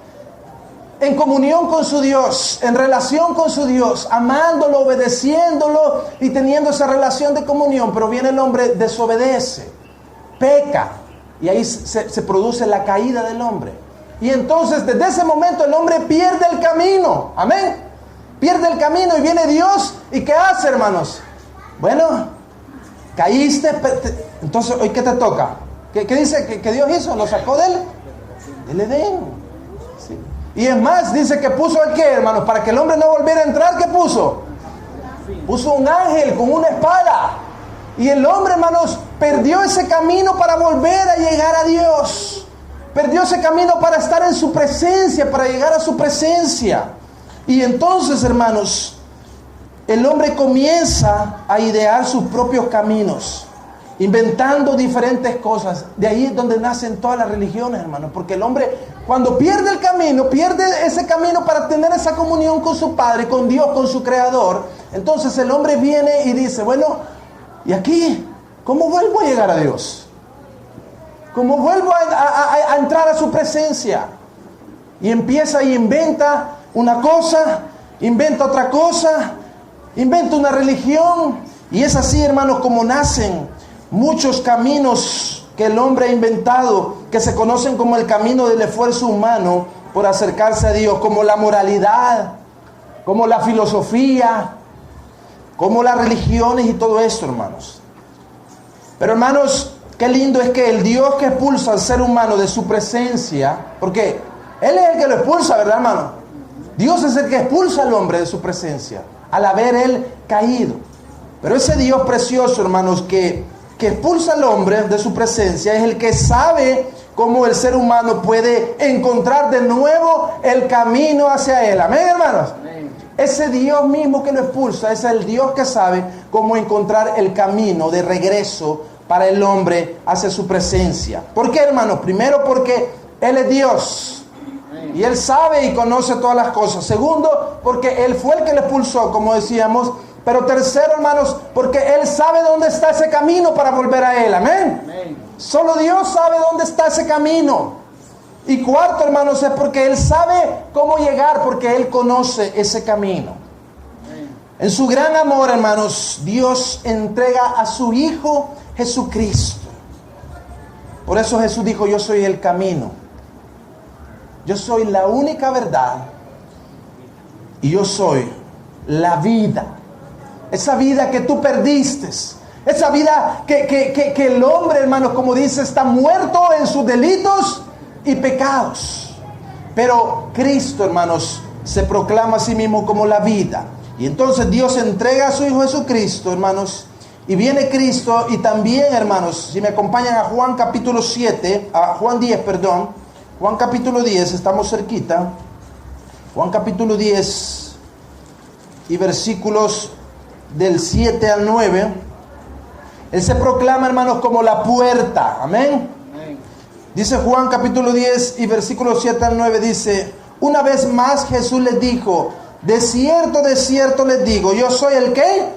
en comunión con su Dios, en relación con su Dios, amándolo, obedeciéndolo y teniendo esa relación de comunión? Pero viene el hombre, desobedece, peca, y ahí se produce la caída del hombre. Y entonces desde ese momento el hombre pierde el camino. Amén. Pierde el camino y viene Dios. ¿Y qué hace, hermanos? Bueno, caíste. Entonces, ¿hoy qué te toca? ¿Qué dice que Dios hizo? Lo sacó del Edén. ¿Sí? Y es más, dice que puso el qué, hermanos, para que el hombre no volviera a entrar. ¿Qué puso? Puso un ángel con una espada. Y el hombre, hermanos, perdió ese camino para volver a llegar a Dios. Perdió ese camino para estar en su presencia, para llegar a su presencia. Y entonces, hermanos, el hombre comienza a idear sus propios caminos, inventando diferentes cosas. De ahí es donde nacen todas las religiones, hermanos. Porque el hombre, cuando pierde el camino, pierde ese camino para tener esa comunión con su Padre, con Dios, con su Creador. Entonces el hombre viene y dice, bueno, ¿y aquí cómo vuelvo a llegar a Dios? ¿Cómo vuelvo a entrar a su presencia? Y empieza y inventa una cosa, inventa otra cosa, inventa una religión. Y es así, hermanos, como nacen muchos caminos que el hombre ha inventado, que se conocen como el camino del esfuerzo humano por acercarse a Dios, como la moralidad, como la filosofía, como las religiones y todo esto, hermanos. Pero, hermanos, qué lindo es que el Dios que expulsa al ser humano de su presencia, porque Él es el que lo expulsa, ¿verdad, hermano? Dios es el que expulsa al hombre de su presencia, al haber Él caído. Pero ese Dios precioso, hermanos, que expulsa al hombre de su presencia, es el que sabe cómo el ser humano puede encontrar de nuevo el camino hacia Él. Amén, hermanos. Amén. Ese Dios mismo que lo expulsa es el Dios que sabe cómo encontrar el camino de regreso para el hombre hacia su presencia. ¿Por qué, hermanos? Primero, porque Él es Dios y Él sabe y conoce todas las cosas. Segundo, porque Él fue el que lo expulsó, como decíamos. Pero tercero, hermanos, porque Él sabe dónde está ese camino para volver a Él. Amén. Amén. Solo Dios sabe dónde está ese camino. Y cuarto, hermanos, es porque Él sabe cómo llegar, porque Él conoce ese camino. Amén. En su gran amor, hermanos, Dios entrega a su Hijo Jesucristo. Por eso Jesús dijo, yo soy el camino. Yo soy la única verdad. Y yo soy la vida. Esa vida que tú perdiste. Esa vida que el hombre, hermanos, como dice, está muerto en sus delitos y pecados. Pero Cristo, hermanos, se proclama a sí mismo como la vida. Y entonces Dios entrega a su Hijo Jesucristo, hermanos. Y viene Cristo y también, hermanos, si me acompañan a Juan capítulo 7, a Juan 10, perdón. Juan capítulo 10, estamos cerquita. Juan capítulo 10 y versículos del 7 al 9, Él se proclama, hermanos, como la puerta. Amén. Amén. Dice Juan capítulo 10 y versículos 7 al 9, dice, una vez más Jesús les dijo, de cierto les digo, yo soy el ¿qué?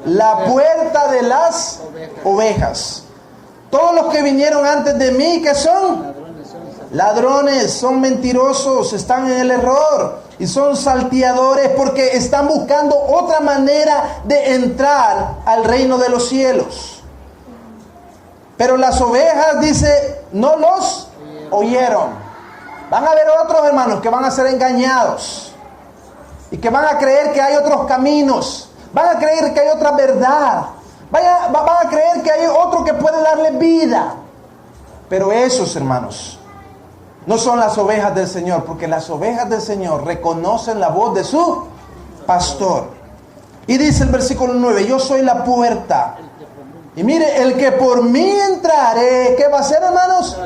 La puerta de las ovejas. Todos los que vinieron antes de mí, ¿qué son? Ladrones, son mentirosos, están en el error y son salteadores porque están buscando otra manera de entrar al reino de los cielos. Pero las ovejas, dice, no los oyeron. Van a haber otros, hermanos, que van a ser engañados y que van a creer que hay otros caminos, van a creer que hay otra verdad, van a creer que hay otro que puede darle vida. Pero esos, hermanos, no son las ovejas del Señor, porque las ovejas del Señor reconocen la voz de su pastor. Y dice el versículo 9, yo soy la puerta. Y mire, el que por mí entrare, ¿qué va a hacer, hermanos?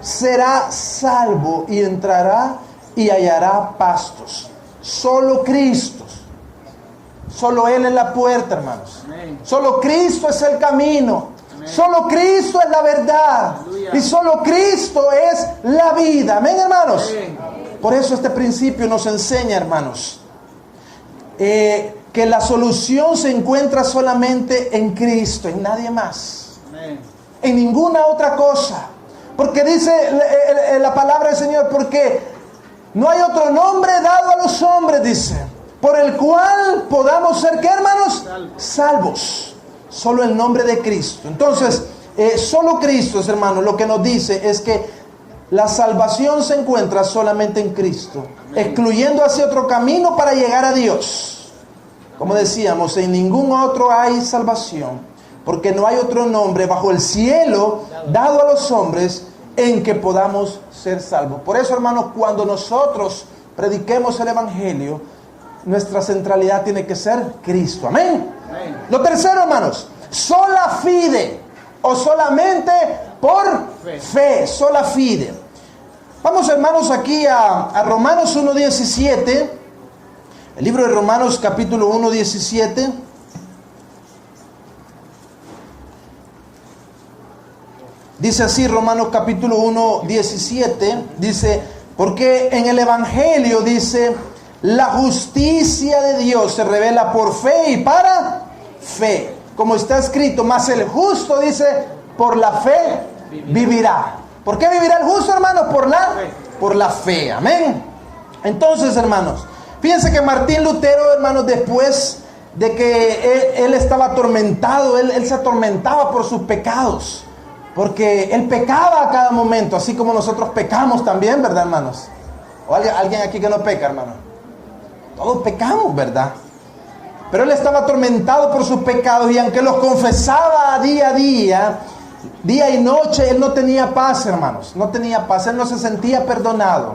Será salvo y entrará y hallará pastos. Solo Cristo. Solo Él es la puerta, hermanos. Solo Cristo es el camino. Solo Cristo es la verdad. Aleluya. Y solo Cristo es la vida. Amén, hermanos. Amén. Por eso este principio nos enseña, hermanos, que la solución se encuentra solamente en Cristo, en nadie más. Amén. En ninguna otra cosa. Porque dice la palabra del Señor, porque no hay otro nombre dado a los hombres, dice, por el cual podamos ser, ¿qué, hermanos? Salvos. Solo el nombre de Cristo. Entonces, solo Cristo, hermanos, lo que nos dice es que la salvación se encuentra solamente en Cristo. Amén. Excluyendo hacia otro camino para llegar a Dios. Como decíamos, en ningún otro hay salvación, porque no hay otro nombre bajo el cielo dado a los hombres en que podamos ser salvos. Por eso, hermanos, cuando nosotros prediquemos el Evangelio, nuestra centralidad tiene que ser Cristo. Amén. Amén. Lo tercero, hermanos, sola fide, o solamente por fe, sola fide. Vamos, hermanos, aquí a Romanos 1:17, el libro de Romanos capítulo 1:17. Dice así, Romanos capítulo 1:17, dice, porque en el Evangelio dice, la justicia de Dios se revela por fe y para fe. Como está escrito, mas el justo, dice, por la fe vivirá. ¿Por qué vivirá el justo, hermanos? Por la fe. Amén. Entonces, hermanos, fíjense que Martín Lutero, hermanos, después de que él estaba atormentado, él se atormentaba por sus pecados. Porque él pecaba a cada momento, así como nosotros pecamos también, ¿verdad, hermanos? ¿O alguien aquí que no peca, hermano? Todos pecamos, ¿verdad? Pero él estaba atormentado por sus pecados y aunque los confesaba día a día, día y noche, él no tenía paz, hermanos. No tenía paz, él no se sentía perdonado.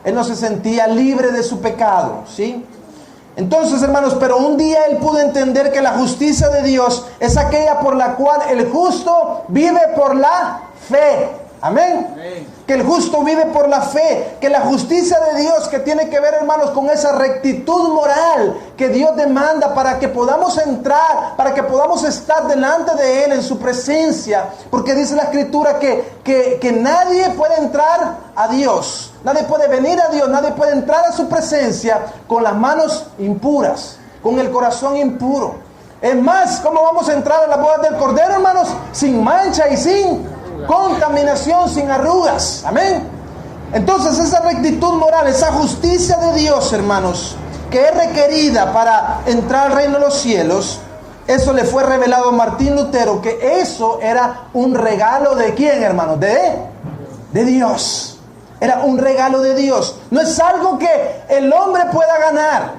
Él no se sentía libre de su pecado, ¿sí? Entonces, hermanos, pero un día él pudo entender que la justicia de Dios es aquella por la cual el justo vive por la fe. Amén. Amén. Que el justo vive por la fe. Que la justicia de Dios, que tiene que ver, hermanos, con esa rectitud moral que Dios demanda para que podamos entrar, para que podamos estar delante de Él en su presencia. Porque dice la Escritura que nadie puede entrar a Dios. Nadie puede venir a Dios, nadie puede entrar a su presencia con las manos impuras, con el corazón impuro. Es más, ¿cómo vamos a entrar a la boda del Cordero, hermanos? Sin mancha y sin contaminación, sin arrugas. Amén. Entonces esa rectitud moral, esa justicia de Dios, hermanos, que es requerida para entrar al reino de los cielos, eso le fue revelado a Martín Lutero, que eso era un regalo ¿de quién, hermanos? De Dios. Era un regalo de Dios. No es algo que el hombre pueda ganar.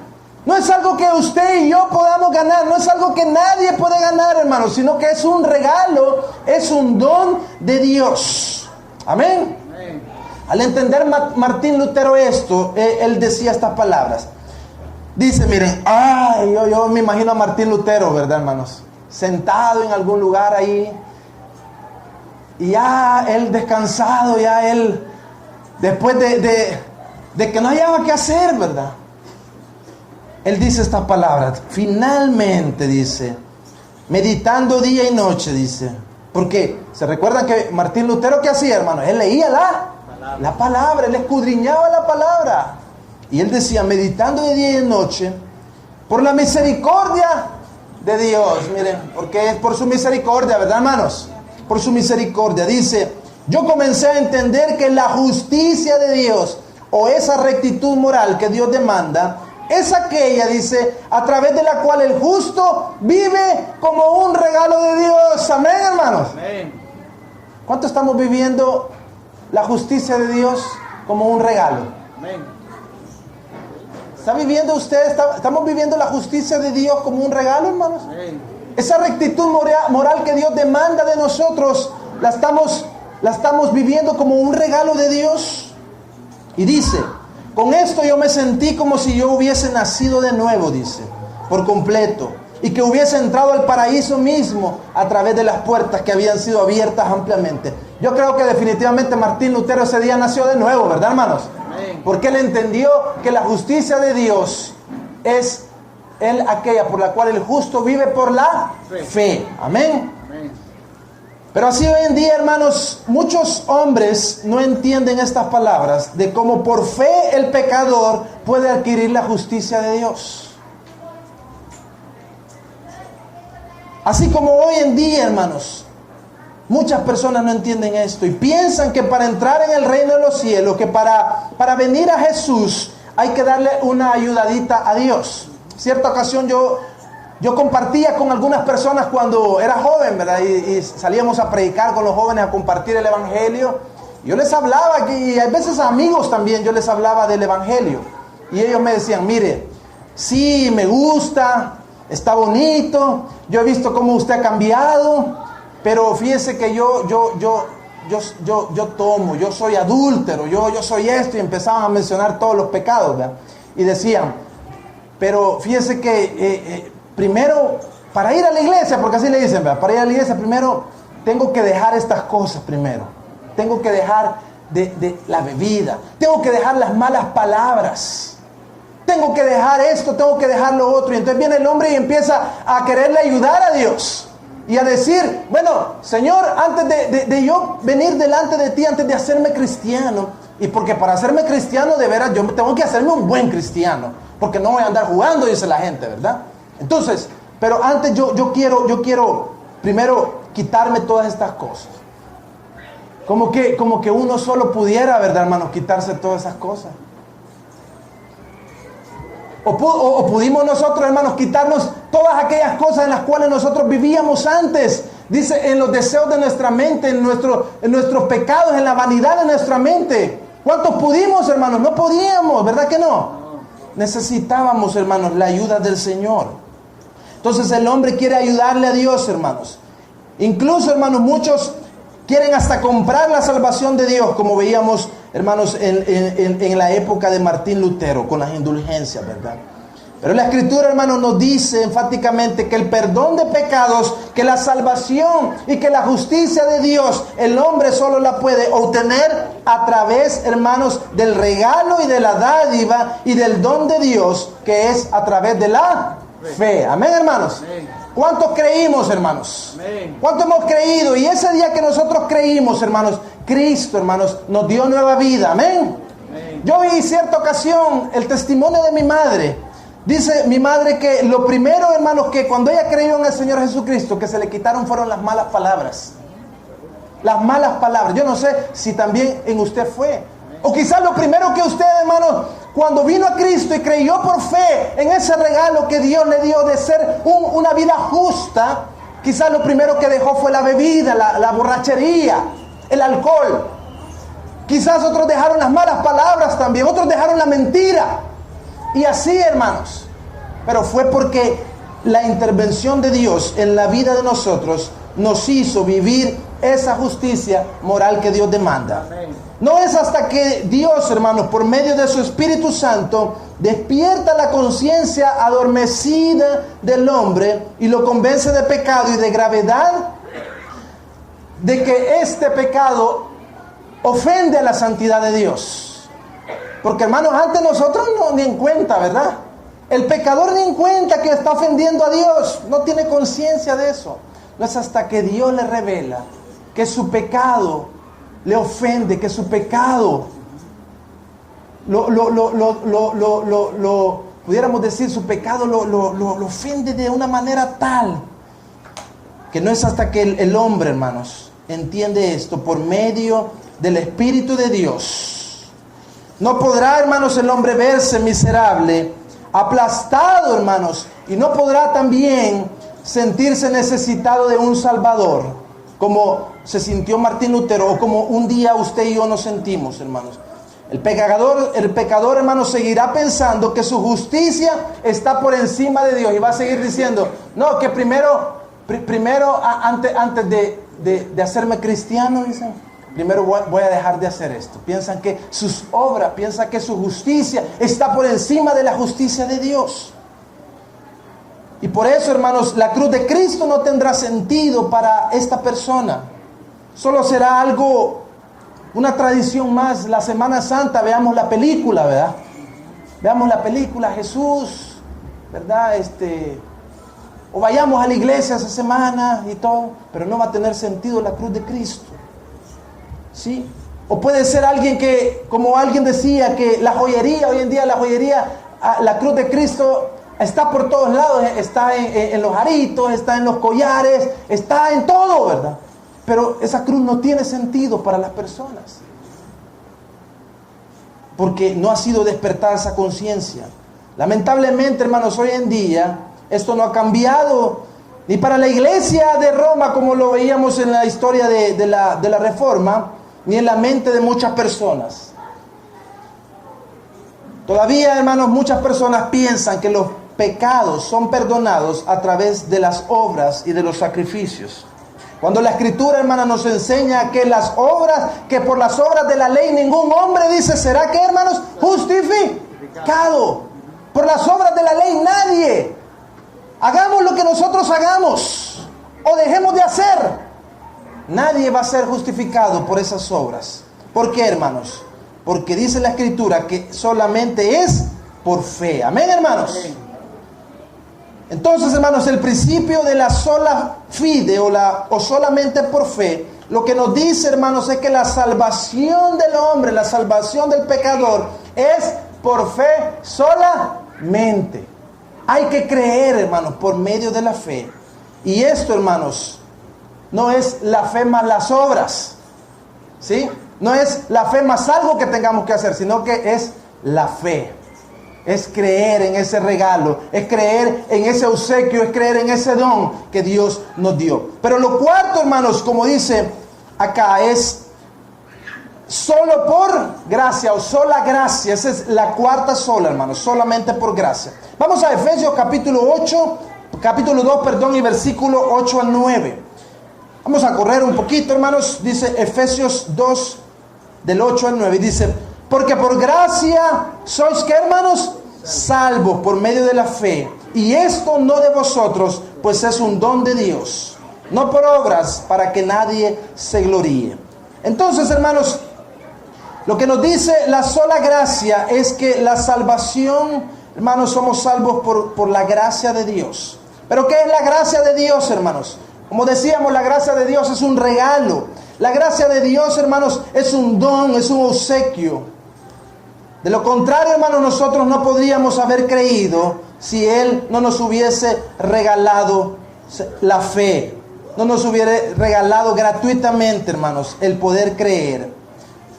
No es algo que usted y yo podamos ganar. No es algo que nadie puede ganar, hermanos. Sino que es un regalo, es un don de Dios. Amén. Amén. Al entender Martín Lutero esto, él decía estas palabras. Dice, miren, yo me imagino a Martín Lutero, ¿verdad, hermanos? Sentado en algún lugar ahí. Y ya él descansado, ya él... Después de que no hallaba qué hacer, ¿verdad? Él dice estas palabras. Finalmente, dice, meditando día y noche, dice. Porque, ¿se recuerdan que Martín Lutero qué hacía, hermano? Él leía la palabra, él escudriñaba la palabra. Y él decía, meditando de día y de noche, por la misericordia de Dios. Miren, porque es por su misericordia, ¿verdad, hermanos? Por su misericordia. Dice... Yo comencé a entender que la justicia de Dios o esa rectitud moral que Dios demanda es aquella, dice, a través de la cual el justo vive como un regalo de Dios. Amén, hermanos. Amén. ¿Cuánto estamos viviendo la justicia de Dios como un regalo? Amén. ¿Está viviendo usted, estamos viviendo la justicia de Dios como un regalo, hermanos? Amén. Esa rectitud moral que Dios demanda de nosotros, la estamos viviendo como un regalo de Dios. Y dice, con esto yo me sentí como si yo hubiese nacido de nuevo, dice, por completo, y que hubiese entrado al paraíso mismo a través de las puertas que habían sido abiertas ampliamente. Yo creo que definitivamente Martín Lutero ese día nació de nuevo, ¿verdad, hermanos? Amén. Porque él entendió que la justicia de Dios es aquella por la cual el justo vive por la fe. Amén. Pero así hoy en día, hermanos, muchos hombres no entienden estas palabras de cómo por fe el pecador puede adquirir la justicia de Dios. Así como hoy en día, hermanos, muchas personas no entienden esto y piensan que para entrar en el reino de los cielos, que para venir a Jesús hay que darle una ayudadita a Dios. Cierta ocasión yo compartía con algunas personas cuando era joven, ¿verdad? Y salíamos a predicar con los jóvenes, a compartir el Evangelio. Yo les hablaba, y a veces a amigos también, yo les hablaba del Evangelio. Y ellos me decían, mire, sí, me gusta, está bonito, yo he visto cómo usted ha cambiado, pero fíjese que yo tomo, yo soy adúltero, yo soy esto, y empezaban a mencionar todos los pecados, ¿verdad? Y decían, pero fíjese que... primero, para ir a la iglesia, porque así le dicen, ¿verdad? Para ir a la iglesia primero tengo que dejar estas cosas primero. Tengo que dejar de la bebida. Tengo que dejar las malas palabras. Tengo que dejar esto, tengo que dejar lo otro. Y entonces viene el hombre y empieza a quererle ayudar a Dios. Y a decir, bueno, Señor, antes de yo venir delante de ti, antes de hacerme cristiano, y porque para hacerme cristiano de veras yo tengo que hacerme un buen cristiano, porque no voy a andar jugando, dice la gente, ¿verdad? Entonces, pero antes yo quiero primero quitarme todas estas cosas. Como que uno solo pudiera, ¿verdad, hermanos? Quitarse todas esas cosas. O pudimos nosotros, hermanos, quitarnos todas aquellas cosas en las cuales nosotros vivíamos antes. Dice, en los deseos de nuestra mente, en nuestros pecados, en la vanidad de nuestra mente. ¿Cuántos pudimos, hermanos? No podíamos, ¿verdad que no? Necesitábamos, hermanos, la ayuda del Señor. Entonces el hombre quiere ayudarle a Dios, hermanos. Incluso, hermanos, muchos quieren hasta comprar la salvación de Dios, como veíamos, hermanos, en la época de Martín Lutero, con las indulgencias, ¿verdad? Pero la Escritura, hermanos, nos dice enfáticamente que el perdón de pecados, que la salvación y que la justicia de Dios, el hombre solo la puede obtener a través, hermanos, del regalo y de la dádiva y del don de Dios, que es a través de la fe. Amén, hermanos. ¿Cuántos creímos, hermanos? ¿Cuántos hemos creído? Y ese día que nosotros creímos, hermanos, Cristo, hermanos, nos dio nueva vida. Amén. Yo vi cierta ocasión el testimonio de mi madre. Dice mi madre que lo primero, hermanos, que cuando ella creyó en el Señor Jesucristo, que se le quitaron fueron las malas palabras. Las malas palabras. Yo no sé si también en usted fue. O quizás lo primero que usted, hermanos, cuando vino a Cristo y creyó por fe en ese regalo que Dios le dio de ser una vida justa, quizás lo primero que dejó fue la bebida, la borrachería, el alcohol. Quizás otros dejaron las malas palabras también, otros dejaron la mentira. Y así, hermanos. Pero fue porque la intervención de Dios en la vida de nosotros nos hizo vivir esa justicia moral que Dios demanda. No es hasta que Dios, hermanos, por medio de su Espíritu Santo, despierta la conciencia adormecida del hombre y lo convence de pecado y de gravedad, de que este pecado ofende a la santidad de Dios. Porque, hermanos, antes nosotros no ni en cuenta, ¿verdad? El pecador ni en cuenta que está ofendiendo a Dios, no tiene conciencia de eso. No es hasta que Dios le revela que su pecado le ofende, que su pecado pudiéramos decir, su pecado lo ofende de una manera tal que no es hasta que el hombre, hermanos, entiende esto por medio del Espíritu de Dios. No podrá, hermanos, el hombre verse miserable, aplastado, hermanos, y no podrá también sentirse necesitado de un Salvador, como se sintió Martín Lutero, o como un día usted y yo nos sentimos, hermanos. El pecador, hermanos, seguirá pensando que su justicia está por encima de Dios, y va a seguir diciendo, no, que primero antes de hacerme cristiano, dicen, primero voy a dejar de hacer esto. Piensan que sus obras, piensan que su justicia está por encima de la justicia de Dios. Y por eso, hermanos, la cruz de Cristo no tendrá sentido para esta persona. Solo será algo, una tradición más. La Semana Santa, veamos la película, ¿verdad? Veamos la película Jesús, ¿verdad? O vayamos a la iglesia esa semana y todo, pero no va a tener sentido la cruz de Cristo. ¿Sí? O puede ser alguien que, como alguien decía, que la joyería, hoy en día la joyería, la cruz de Cristo está por todos lados, está en los aritos, está en los collares, está en todo, ¿verdad? Pero esa cruz no tiene sentido para las personas, porque no ha sido despertada esa conciencia. Lamentablemente, hermanos, hoy en día esto no ha cambiado ni para la iglesia de Roma, como lo veíamos en la historia de la Reforma, ni en la mente de muchas personas. Todavía, hermanos, muchas personas piensan que los pecados son perdonados a través de las obras y de los sacrificios. Cuando la Escritura, hermana, nos enseña que por las obras de la ley ningún hombre, dice, ¿será que, hermanos? Justificado. Por las obras de la ley nadie hagamos lo que nosotros hagamos o dejemos de hacer, nadie va a ser justificado por esas obras. ¿Por qué, hermanos? Porque dice la Escritura que solamente es por fe. Amén, hermanos. Entonces, hermanos, el principio de la sola fide o solamente por fe, lo que nos dice, hermanos, es que la salvación del hombre, la salvación del pecador, es por fe solamente. Hay que creer, hermanos, por medio de la fe. Y esto, hermanos, no es la fe más las obras, ¿sí? No es la fe más algo que tengamos que hacer, sino que es la fe. Es creer en ese regalo, es creer en ese obsequio, es creer en ese don que Dios nos dio. Pero lo cuarto, hermanos, como dice acá, es solo por gracia o sola gracia. Esa es la cuarta sola, hermanos, solamente por gracia. Vamos a Efesios capítulo 2, y versículo 8 al 9. Vamos a correr un poquito, hermanos. Dice Efesios 2, del 8 al 9, dice: porque por gracia sois, ¿qué, hermanos? Salvos por medio de la fe. Y esto no de vosotros, pues es un don de Dios, no por obras, para que nadie se gloríe. Entonces, hermanos, lo que nos dice la sola gracia es que la salvación, hermanos, somos salvos por la gracia de Dios. ¿Pero qué es la gracia de Dios, hermanos? Como decíamos, la gracia de Dios es un regalo. La gracia de Dios, hermanos, es un don, es un obsequio. De lo contrario, hermanos, nosotros no podríamos haber creído si Él no nos hubiese regalado la fe. No nos hubiera regalado gratuitamente, hermanos, el poder creer.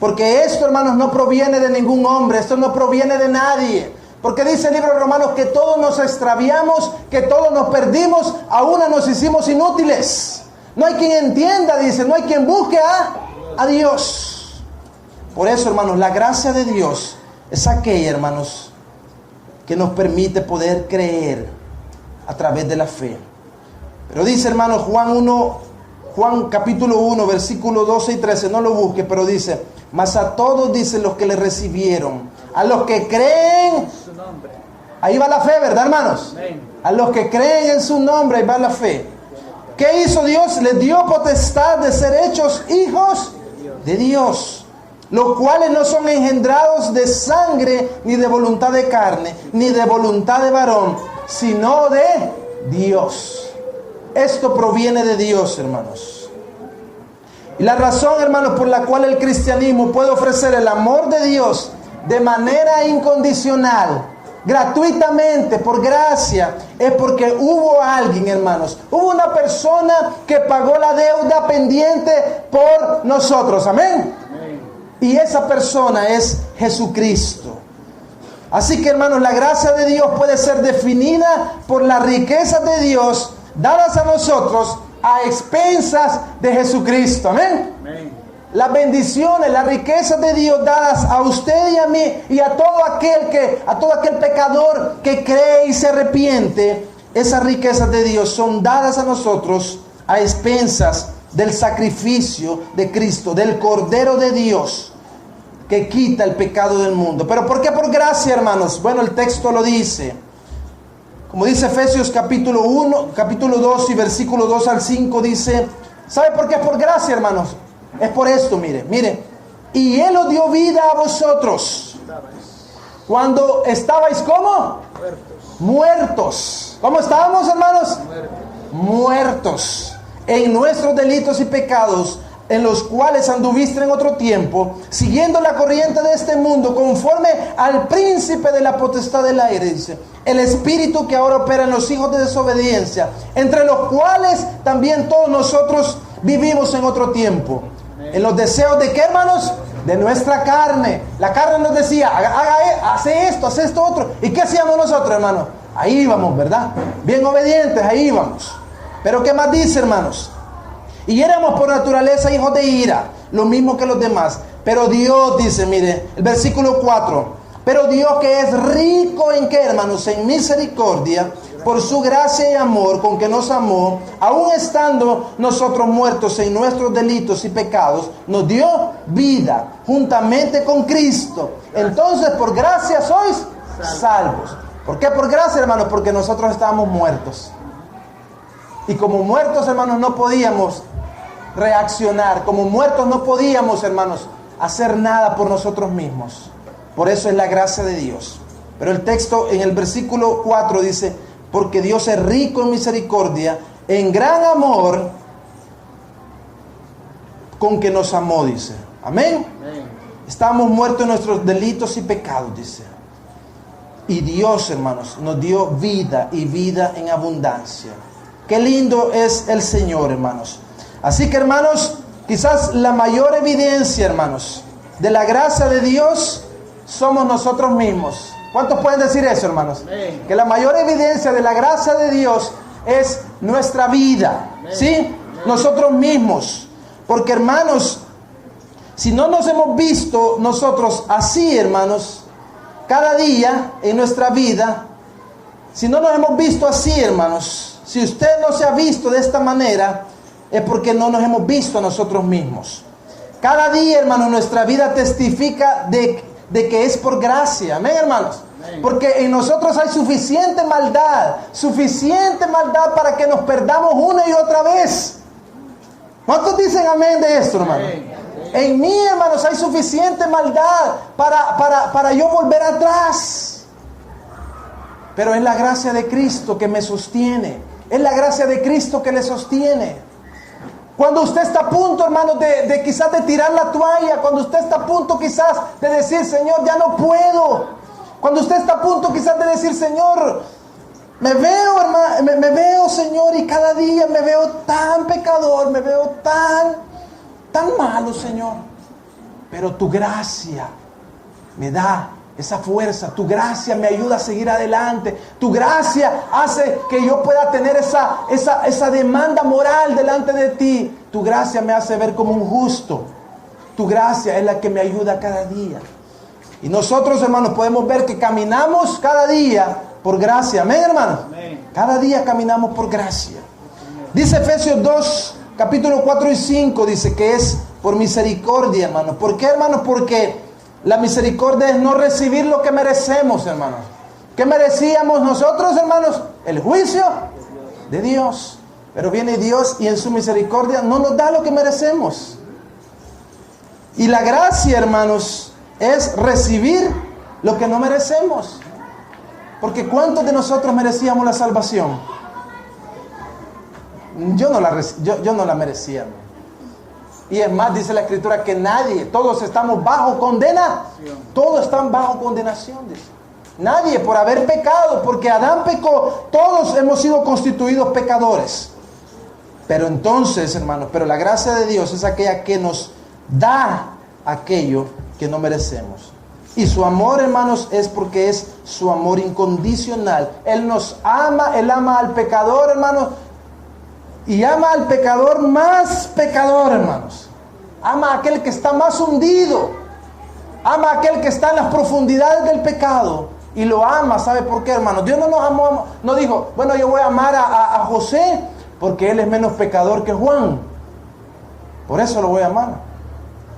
Porque esto, hermanos, no proviene de ningún hombre, esto no proviene de nadie. Porque dice el libro de Romanos que todos nos extraviamos, que todos nos perdimos, aún nos hicimos inútiles. No hay quien entienda, dice, no hay quien busque a Dios. Por eso, hermanos, la gracia de Dios es aquella, hermanos, que nos permite poder creer a través de la fe. Pero dice, hermanos, Juan capítulo 1, versículo 12 y 13, no lo busque, pero dice: mas a todos, dice, los que le recibieron, a los que creen, ahí va la fe, ¿verdad, hermanos? A los que creen en su nombre, ahí va la fe. ¿Qué hizo Dios? Les dio potestad de ser hechos hijos de Dios, los cuales no son engendrados de sangre, ni de voluntad de carne, ni de voluntad de varón, sino de Dios. Esto proviene de Dios, hermanos. Y la razón, hermanos, por la cual el cristianismo puede ofrecer el amor de Dios de manera incondicional, gratuitamente, por gracia, es porque hubo alguien, hermanos, hubo una persona que pagó la deuda pendiente por nosotros. Amén. Y esa persona es Jesucristo. Así que, hermanos, la gracia de Dios puede ser definida por las riquezas de Dios dadas a nosotros a expensas de Jesucristo. Amén. Las bendiciones, las riquezas de Dios dadas a usted y a mí y a todo aquel pecador que cree y se arrepiente, esas riquezas de Dios son dadas a nosotros a expensas del sacrificio de Cristo, del Cordero de Dios que quita el pecado del mundo. ¿Pero por qué por gracia, hermanos? Bueno, el texto lo dice. Como dice Efesios capítulo 2 y versículo 2 al 5, dice: ¿sabe por qué es por gracia, hermanos? Es por esto, mire. Y Él os dio vida a vosotros cuando estabais, ¿cómo? Muertos. ¿Cómo estábamos, hermanos? Muertos en nuestros delitos y pecados, en los cuales anduviste en otro tiempo, siguiendo la corriente de este mundo, conforme al príncipe de la potestad del aire, dice, el espíritu que ahora opera en los hijos de desobediencia, entre los cuales también todos nosotros vivimos en otro tiempo, en los deseos de ¿qué, hermanos? De nuestra carne. La carne nos decía: hace esto otro. ¿Y qué hacíamos nosotros, hermanos? Ahí íbamos, ¿verdad? Bien obedientes, ahí íbamos. Pero ¿qué más dice, hermanos? Y éramos por naturaleza hijos de ira, lo mismo que los demás. Pero Dios, dice, mire, el versículo 4: pero Dios, que es rico en ¿qué, hermanos? En misericordia, por su gracia y amor con que nos amó, aun estando nosotros muertos en nuestros delitos y pecados, nos dio vida juntamente con Cristo. Entonces, por gracia sois salvos. ¿Por qué por gracia, hermanos? Porque nosotros estábamos muertos. Y como muertos, hermanos, no podíamos reaccionar. Como muertos no podíamos, hermanos, hacer nada por nosotros mismos. Por eso es la gracia de Dios. Pero el texto en el versículo 4 dice, porque Dios es rico en misericordia, en gran amor con que nos amó, dice. Amén. Estábamos muertos en nuestros delitos y pecados, dice. Y Dios, hermanos, nos dio vida y vida en abundancia. Qué lindo es el Señor, hermanos. Así que, hermanos, quizás la mayor evidencia, hermanos, de la gracia de Dios somos nosotros mismos. ¿Cuántos pueden decir eso, hermanos? Que la mayor evidencia de la gracia de Dios es nuestra vida, ¿sí? Nosotros mismos. Porque, hermanos, si no nos hemos visto nosotros así, hermanos, cada día en nuestra vida, si no nos hemos visto así, hermanos, si usted no se ha visto de esta manera, es porque no nos hemos visto a nosotros mismos. Cada día, hermanos, nuestra vida testifica de que es por gracia. Amén, hermanos. Porque en nosotros hay suficiente maldad para que nos perdamos una y otra vez. ¿Cuántos dicen amén de esto, hermano? En mí, hermanos, hay suficiente maldad para yo volver atrás. Pero es la gracia de Cristo que me sostiene. Es la gracia de Cristo que le sostiene. Cuando usted está a punto, hermanos, de quizás de tirar la toalla. Cuando usted está a punto quizás de decir, Señor, ya no puedo. Cuando usted está a punto quizás de decir, Señor, me veo, hermano, me veo, Señor, y cada día me veo tan pecador, me veo tan malo, Señor. Pero tu gracia me da esa fuerza, tu gracia me ayuda a seguir adelante, tu gracia hace que yo pueda tener esa demanda moral delante de ti. Tu gracia me hace ver como un justo. Tu gracia es la que me ayuda cada día. Y nosotros, hermanos, podemos ver que caminamos cada día por gracia. Amén, hermanos. Cada día caminamos por gracia. Dice Efesios 2, capítulo 4 y 5, dice que es por misericordia, hermanos. ¿Por qué, hermanos? Porque la misericordia es no recibir lo que merecemos, hermanos. ¿Qué merecíamos nosotros, hermanos? El juicio de Dios. Pero viene Dios y en su misericordia no nos da lo que merecemos. Y la gracia, hermanos, es recibir lo que no merecemos. Porque ¿cuántos de nosotros merecíamos la salvación? Yo no la merecía. Y es más, dice la Escritura que nadie, todos estamos bajo condena. Todos están bajo condenación, dice. Nadie por haber pecado, porque Adán pecó, todos hemos sido constituidos pecadores. Pero entonces, hermanos, pero la gracia de Dios es aquella que nos da aquello que no merecemos. Y su amor, hermanos, es porque es su amor incondicional. Él nos ama, Él ama al pecador, hermanos, y ama al pecador más pecador, hermanos. Ama a aquel que está más hundido. Ama a aquel que está en las profundidades del pecado. Y lo ama, ¿sabe por qué, hermanos? Dios no nos amó, no dijo, bueno, yo voy a amar a José porque él es menos pecador que Juan. Por eso lo voy a amar.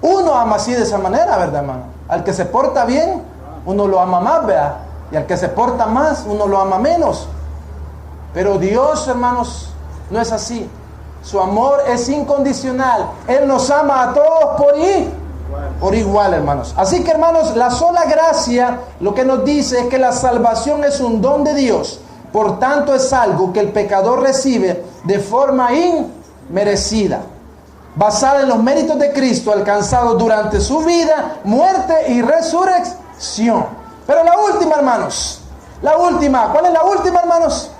Uno ama así de esa manera, ¿verdad, hermano? Al que se porta bien, uno lo ama más, ¿verdad? Y al que se porta más, uno lo ama menos. Pero Dios, hermanos, no es así. Su amor es incondicional. Él nos ama a todos por igual, hermanos. Así que, hermanos, la sola gracia lo que nos dice es que la salvación es un don de Dios. Por tanto, es algo que el pecador recibe de forma inmerecida, basada en los méritos de Cristo alcanzados durante su vida, muerte y resurrección. Pero la última, hermanos, la última, ¿cuál es la última, hermanos?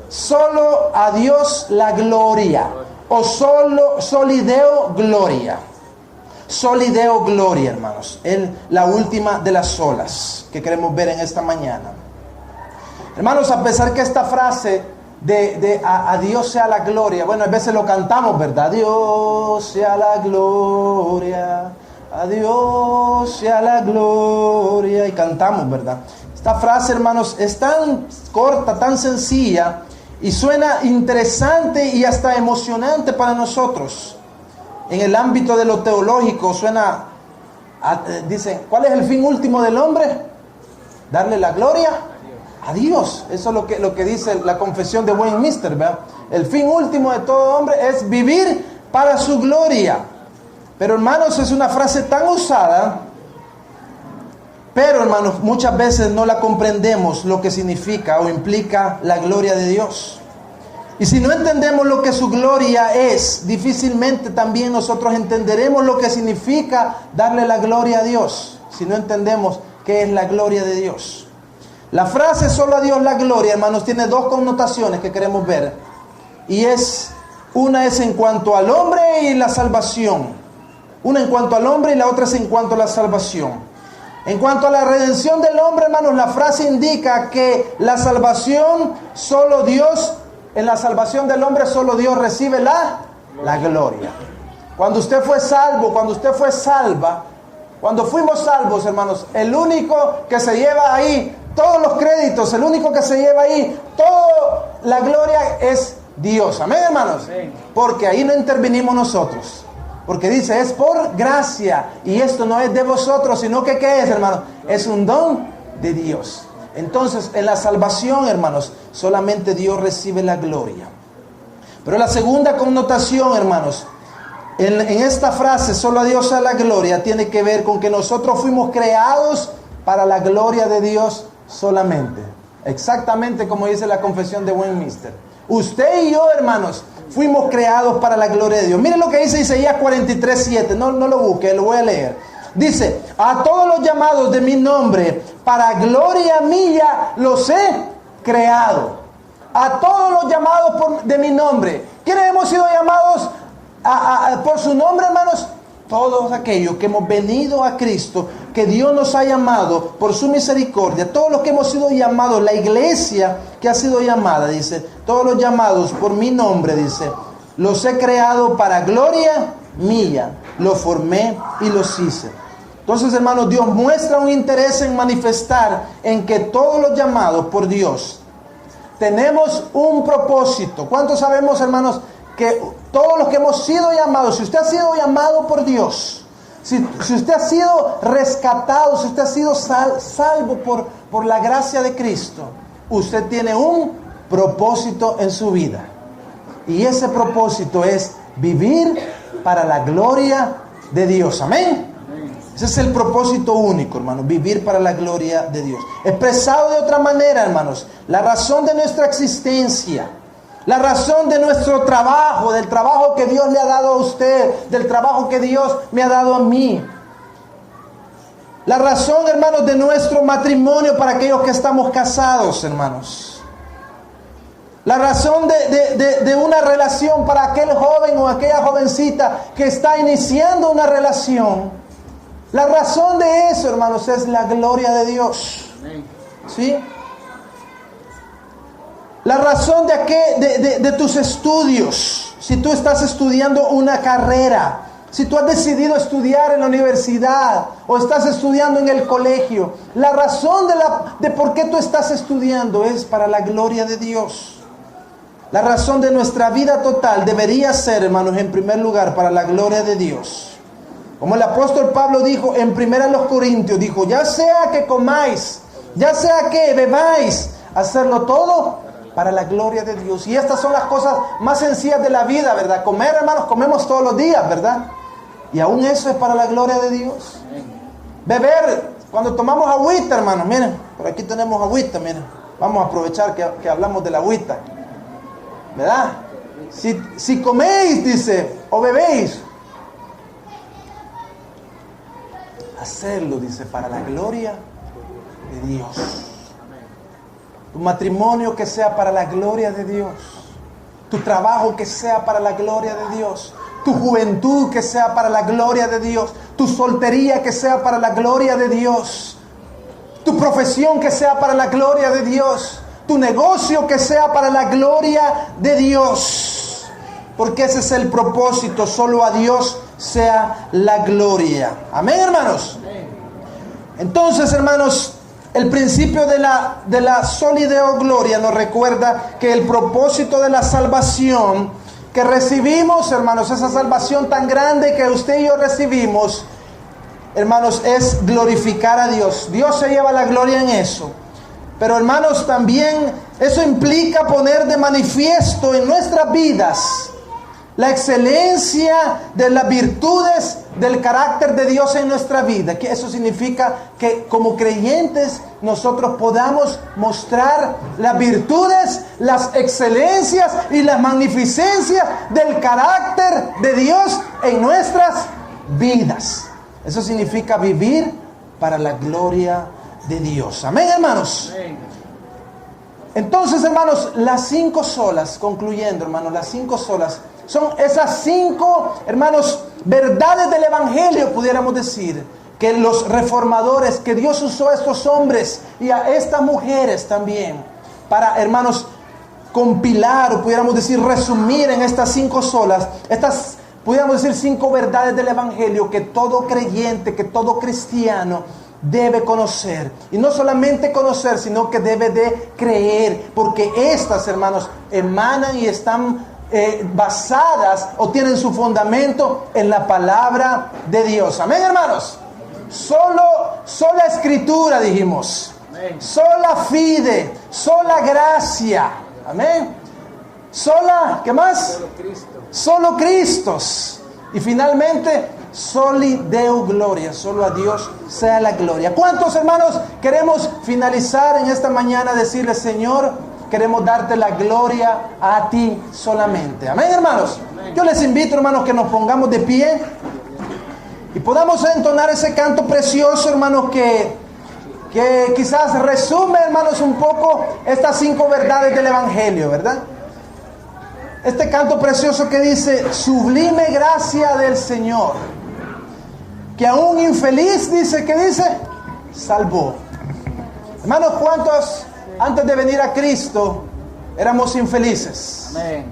Solo a Dios la gloria, o solideo gloria. Solideo gloria, hermanos. Es la última de las solas que queremos ver en esta mañana. Hermanos, a pesar que esta frase a Dios sea la gloria, bueno, a veces lo cantamos, ¿verdad? A Dios sea la gloria, a Dios sea la gloria, y cantamos, ¿verdad? Esta frase, hermanos, es tan corta, tan sencilla, y suena interesante y hasta emocionante para nosotros. En el ámbito de lo teológico suena, dicen, ¿cuál es el fin último del hombre? Darle la gloria a Dios. Eso es lo que dice la confesión de Westminster, ¿verdad? El fin último de todo hombre es vivir para su gloria. Pero hermanos, es una frase tan usada, pero hermanos, muchas veces no la comprendemos lo que significa o implica la gloria de Dios. Y si no entendemos lo que su gloria es, difícilmente también nosotros entenderemos lo que significa darle la gloria a Dios, si no entendemos qué es la gloria de Dios. La frase solo a Dios la gloria, hermanos, tiene dos connotaciones que queremos ver. Y una es en cuanto al hombre y la salvación. Una en cuanto al hombre y la otra es en cuanto a la salvación. En cuanto a la redención del hombre, hermanos, la frase indica que la salvación solo Dios, en la salvación del hombre solo Dios recibe la gloria. Cuando usted fue salvo, cuando usted fue salva, cuando fuimos salvos, hermanos, el único que se lleva ahí todos los créditos, el único que se lleva ahí toda la gloria es Dios. Amén, hermanos. Porque ahí no intervenimos nosotros. Porque dice, es por gracia. Y esto no es de vosotros, sino que ¿qué es, hermanos? Es un don de Dios. Entonces, en la salvación, hermanos, solamente Dios recibe la gloria. Pero la segunda connotación, hermanos, en esta frase, solo a Dios a la gloria, tiene que ver con que nosotros fuimos creados para la gloria de Dios solamente. Exactamente como dice la confesión de Westminster. Usted y yo, hermanos, fuimos creados para la gloria de Dios. Miren lo que dice Isaías 43:7. No lo busque, lo voy a leer. Dice, a todos los llamados de mi nombre, para gloria mía, los he creado. A todos los llamados de mi nombre. ¿Quiénes hemos sido llamados por su nombre, hermanos? Todos aquellos que hemos venido a Cristo, que Dios nos ha llamado por su misericordia, todos los que hemos sido llamados, la iglesia que ha sido llamada, dice, todos los llamados por mi nombre, dice, los he creado para gloria mía, los formé y los hice. Entonces, hermanos, Dios muestra un interés en manifestar en que todos los llamados por Dios tenemos un propósito. ¿Cuántos sabemos, hermanos, que todos los que hemos sido llamados, si usted ha sido llamado por Dios, si usted ha sido rescatado, si usted ha sido salvo por la gracia de Cristo, usted tiene un propósito en su vida? Y ese propósito es vivir para la gloria de Dios. Amén. Ese es el propósito único, hermanos, vivir para la gloria de Dios. Expresado de otra manera, hermanos, la razón de nuestra existencia, la razón de nuestro trabajo, del trabajo que Dios le ha dado a usted, del trabajo que Dios me ha dado a mí. La razón, hermanos, de nuestro matrimonio para aquellos que estamos casados, hermanos. La razón de una relación para aquel joven o aquella jovencita que está iniciando una relación. La razón de eso, hermanos, es la gloria de Dios. ¿Sí? La razón de tus estudios, si tú estás estudiando una carrera, si tú has decidido estudiar en la universidad o estás estudiando en el colegio, la razón de por qué tú estás estudiando es para la gloria de Dios. La razón de nuestra vida total debería ser, hermanos, en primer lugar, para la gloria de Dios. Como el apóstol Pablo dijo en 1 Corintios, dijo, ya sea que comáis, ya sea que bebáis, hacerlo todo para la gloria de Dios. Y estas son las cosas más sencillas de la vida, ¿verdad? Comer, hermanos, comemos todos los días, ¿verdad? Y aún eso es para la gloria de Dios. Beber, cuando tomamos agüita, hermanos, miren, por aquí tenemos agüita, miren. Vamos a aprovechar que hablamos de la agüita, ¿verdad? Si coméis, dice, o bebéis, hacerlo, dice, para la gloria de Dios. Tu matrimonio que sea para la gloria de Dios. Tu trabajo que sea para la gloria de Dios. Tu juventud que sea para la gloria de Dios. Tu soltería que sea para la gloria de Dios. Tu profesión que sea para la gloria de Dios. Tu negocio que sea para la gloria de Dios. Porque ese es el propósito, solo a Dios sea la gloria. Amén, hermanos. Entonces, hermanos, el principio de la solideo gloria nos recuerda que el propósito de la salvación que recibimos, hermanos, esa salvación tan grande que usted y yo recibimos, hermanos, es glorificar a Dios. Dios se lleva la gloria en eso. Pero hermanos, también eso implica poner de manifiesto en nuestras vidas la excelencia de las virtudes del carácter de Dios en nuestra vida. Que eso significa que como creyentes nosotros podamos mostrar las virtudes, las excelencias y las magnificencias del carácter de Dios en nuestras vidas. Eso significa vivir para la gloria de Dios. Amén, hermanos. Entonces, hermanos, las 5 solas, concluyendo, hermanos, las 5 solas son esas 5, hermanos, verdades del Evangelio, pudiéramos decir, que los reformadores, que Dios usó a estos hombres y a estas mujeres también, para, hermanos, compilar, o pudiéramos decir, resumir en estas 5 solas, estas, pudiéramos decir, 5 verdades del Evangelio que todo creyente, que todo cristiano debe conocer. Y no solamente conocer, sino que debe de creer, porque estas, hermanos, emanan y están basadas o tienen su fundamento en la palabra de Dios. Amén, hermanos. Sola escritura, dijimos. Amén. Sola fide, sola gracia. Amén. Sola, ¿qué más? Solo Cristo. Y finalmente, soli Deo gloria. Solo a Dios sea la gloria. ¿Cuántos, hermanos, queremos finalizar en esta mañana decirle: Señor, queremos darte la gloria a ti solamente? Amén, hermanos. Amén. Yo les invito, hermanos, que nos pongamos de pie y podamos entonar ese canto precioso, hermanos, que quizás resume, hermanos, un poco estas 5 verdades del Evangelio, ¿verdad? Este canto precioso que dice: sublime gracia del Señor, que aún infeliz, dice, ¿qué dice? Salvó. Hermanos, ¿cuántos antes de venir a Cristo éramos infelices? Amén.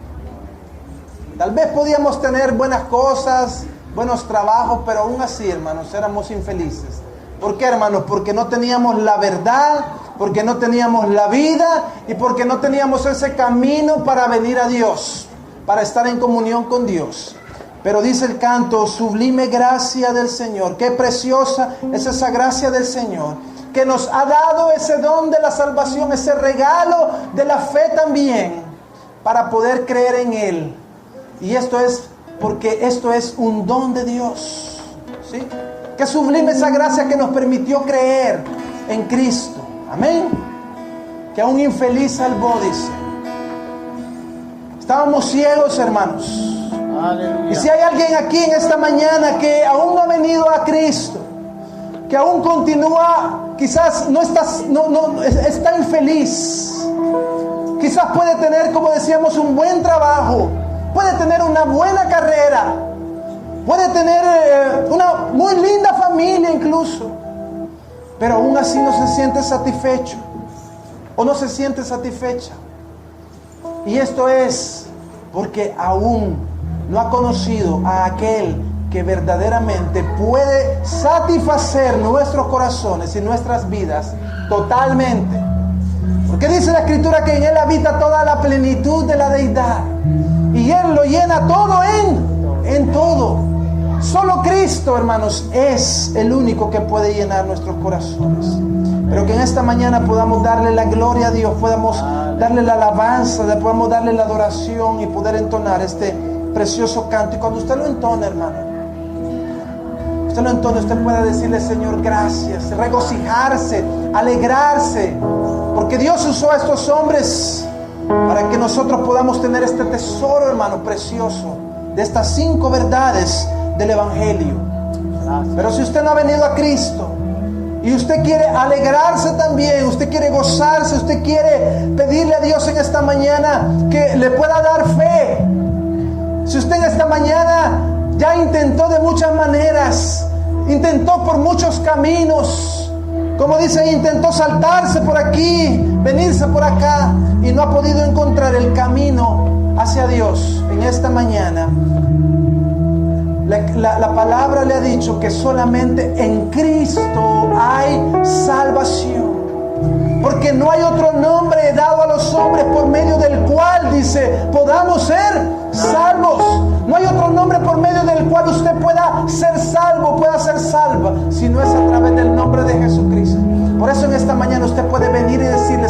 Tal vez podíamos tener buenas cosas, buenos trabajos, pero aún así, hermanos, éramos infelices. ¿Por qué, hermanos? Porque no teníamos la verdad, porque no teníamos la vida y porque no teníamos ese camino para venir a Dios, para estar en comunión con Dios. Pero dice el canto: sublime gracia del Señor. Qué preciosa es esa gracia del Señor, que nos ha dado ese don de la salvación, ese regalo de la fe también, para poder creer en Él. Y esto es porque esto es un don de Dios, ¿sí? Qué sublime esa gracia que nos permitió creer en Cristo. Amén. Que a un infeliz salvó, dice. Estábamos ciegos, hermanos. Aleluya. Y si hay alguien aquí en esta mañana que aún no ha venido a Cristo, que aún continúa, quizás está infeliz, quizás puede tener, como decíamos, un buen trabajo, puede tener una buena carrera, puede tener una muy linda familia incluso, pero aún así no se siente satisfecho o no se siente satisfecha. Y esto es porque aún no ha conocido a aquel que verdaderamente puede satisfacer nuestros corazones y nuestras vidas totalmente. Porque dice la Escritura que en Él habita toda la plenitud de la deidad y Él lo llena todo en todo. Solo Cristo, hermanos, es el único que puede llenar nuestros corazones. Pero que en esta mañana podamos darle la gloria a Dios, podamos darle la alabanza, podamos darle la adoración y poder entonar este precioso canto. Y cuando usted lo entone, hermano, usted puede decirle: Señor, gracias, regocijarse, alegrarse, porque Dios usó a estos hombres para que nosotros podamos tener este tesoro, hermano, precioso, de estas 5 verdades del Evangelio. Pero si usted no ha venido a Cristo y usted quiere alegrarse también, usted quiere gozarse, usted quiere pedirle a Dios en esta mañana que le pueda dar fe, si usted en esta mañana ya intentó de muchas maneras, intentó por muchos caminos, como dice, intentó saltarse por aquí, venirse por acá y no ha podido encontrar el camino hacia Dios, en esta mañana la palabra le ha dicho que solamente en Cristo hay salvación. Porque no hay otro nombre dado a los hombres por medio del cual, dice, podamos ser salvos. No hay otro nombre por medio del cual usted pueda ser salvo, pueda ser salva, si no es a través del nombre de Jesucristo. Por eso en esta mañana usted puede venir y decirle: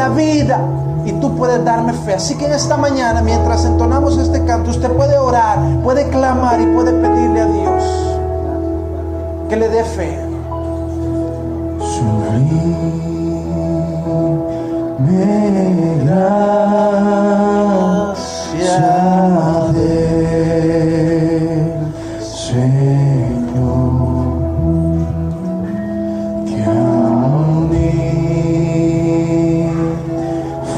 la vida. Y tú puedes darme fe. Así que en esta mañana, mientras entonamos este canto, usted puede orar, puede clamar y puede pedirle a Dios que le dé fe. Sublime gracia del Señor, que a mí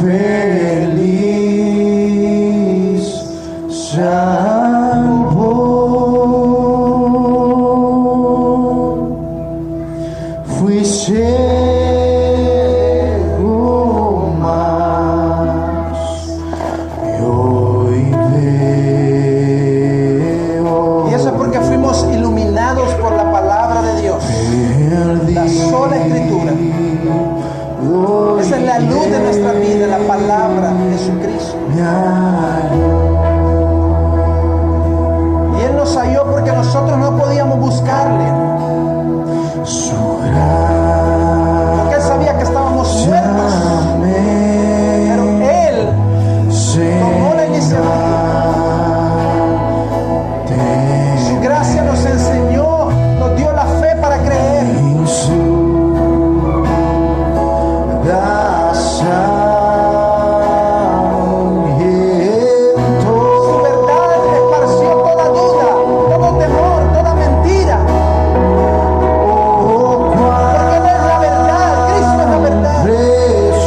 feliz salvó. Fui ciego, mas hoy veo. Y eso es porque fuimos iluminados por la palabra de Dios, la sola escritura. Esa es la luz de nuestra vida, la palabra de Jesucristo. Y Él nos halló porque nosotros no podíamos buscarle, porque Él sabía que estábamos muertos, pero Él tomó la iniciativa. Su gracia nos enseñó, nos dio la fe para creer. Su verdad esparció toda duda, todo temor, toda mentira. Porque Él es la verdad, Cristo es la verdad,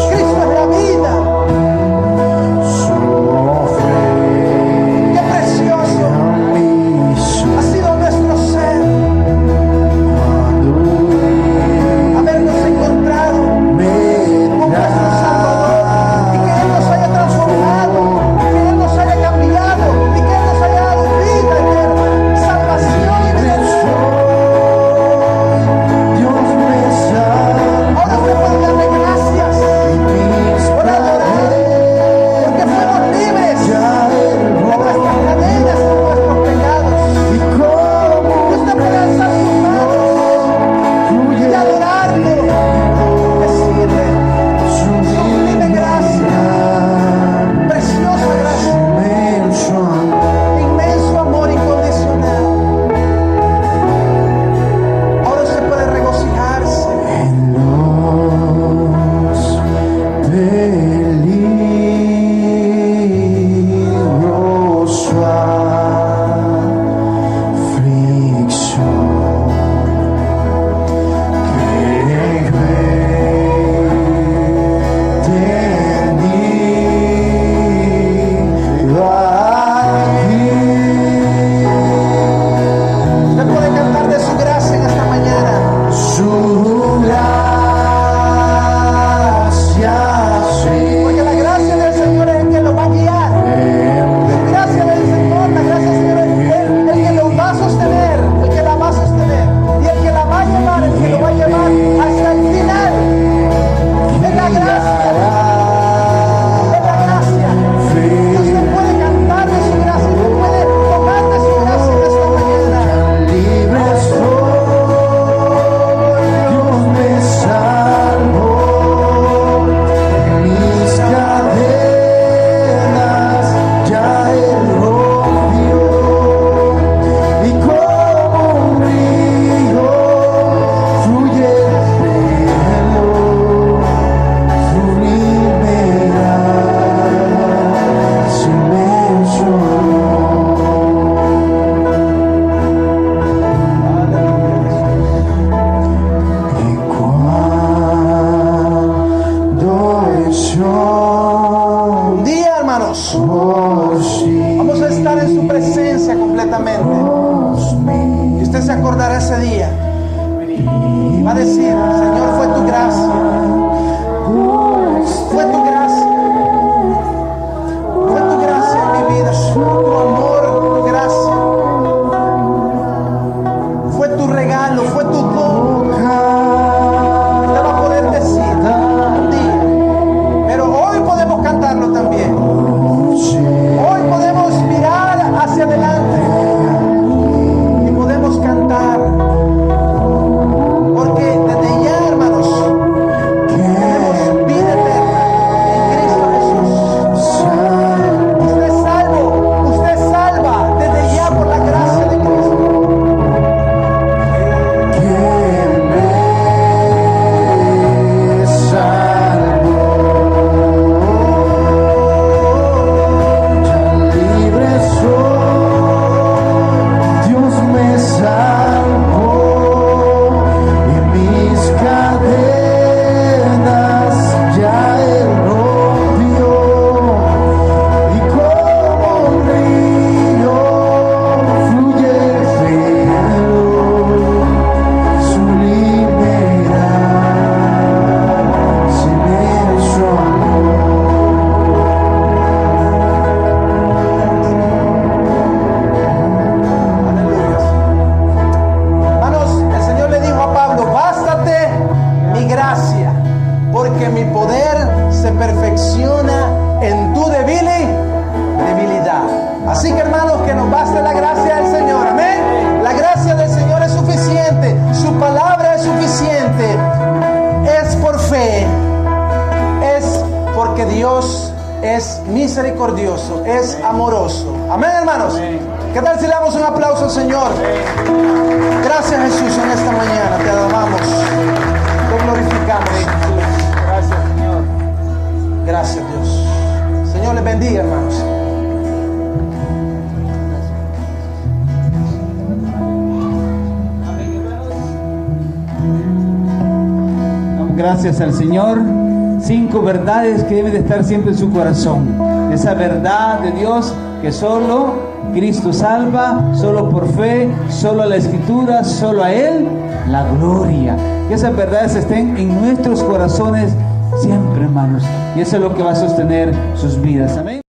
Cristo es la vida. Qué precioso ha sido nuestro ser, habernos encontrado con nuestro Salvador, y que Él nos haya transformado, que Él nos haya cambiado, y que Él nos haya dado vida eterna, salvación y redención. Ahora usted puede darle gracias por adorar, porque fuimos libres de nuestras cadenas, de nuestros pecados. Usted puede alzar sus manos y adorarle, decirle: sublime gracia, preciosa gracia, inmenso amor incondicional. Ahora usted puede regocijarse. Usted puede cantar de su gracia en esta mañana. Porque la gracia del Señor es el que lo va a guiar. La gracia del Señor, la gracia del Señor es el que lo va a sostener, el que la va a sostener, y el que la va a llevar, el que lo va a llevar hasta el final. Es la gracia. Es la gracia. Y usted puede cantar de su gracia, usted puede tomar de su gracia en esta mañana. Un día, hermanos, vamos a estar en su presencia completamente. Y usted se acordará ese día y va a decir: Señor, fue tu gracia, fue tu gracia, fue tu gracia en mi vida, tu amor, tu gracia, fue tu regalo, fue tu don. Usted va a poder decir un día, pero hoy podemos cantarlo también. Hoy podemos mirar hacia adelante y podemos cantar, porque desde ya, hermanos, es misericordioso, es amoroso. Amén, hermanos. ¿Qué tal si le damos un aplauso al Señor? Gracias, Jesús, en esta mañana. Te adoramos, te glorificamos. Gracias, Señor. Gracias, Dios. Señor les bendiga, hermanos. Gracias al Señor. 5 verdades que deben de estar siempre en su corazón. Esa verdad de Dios que solo Cristo salva, solo por fe, solo a la Escritura, solo a Él, la gloria. Que esas verdades estén en nuestros corazones siempre, hermanos. Y eso es lo que va a sostener sus vidas. Amén.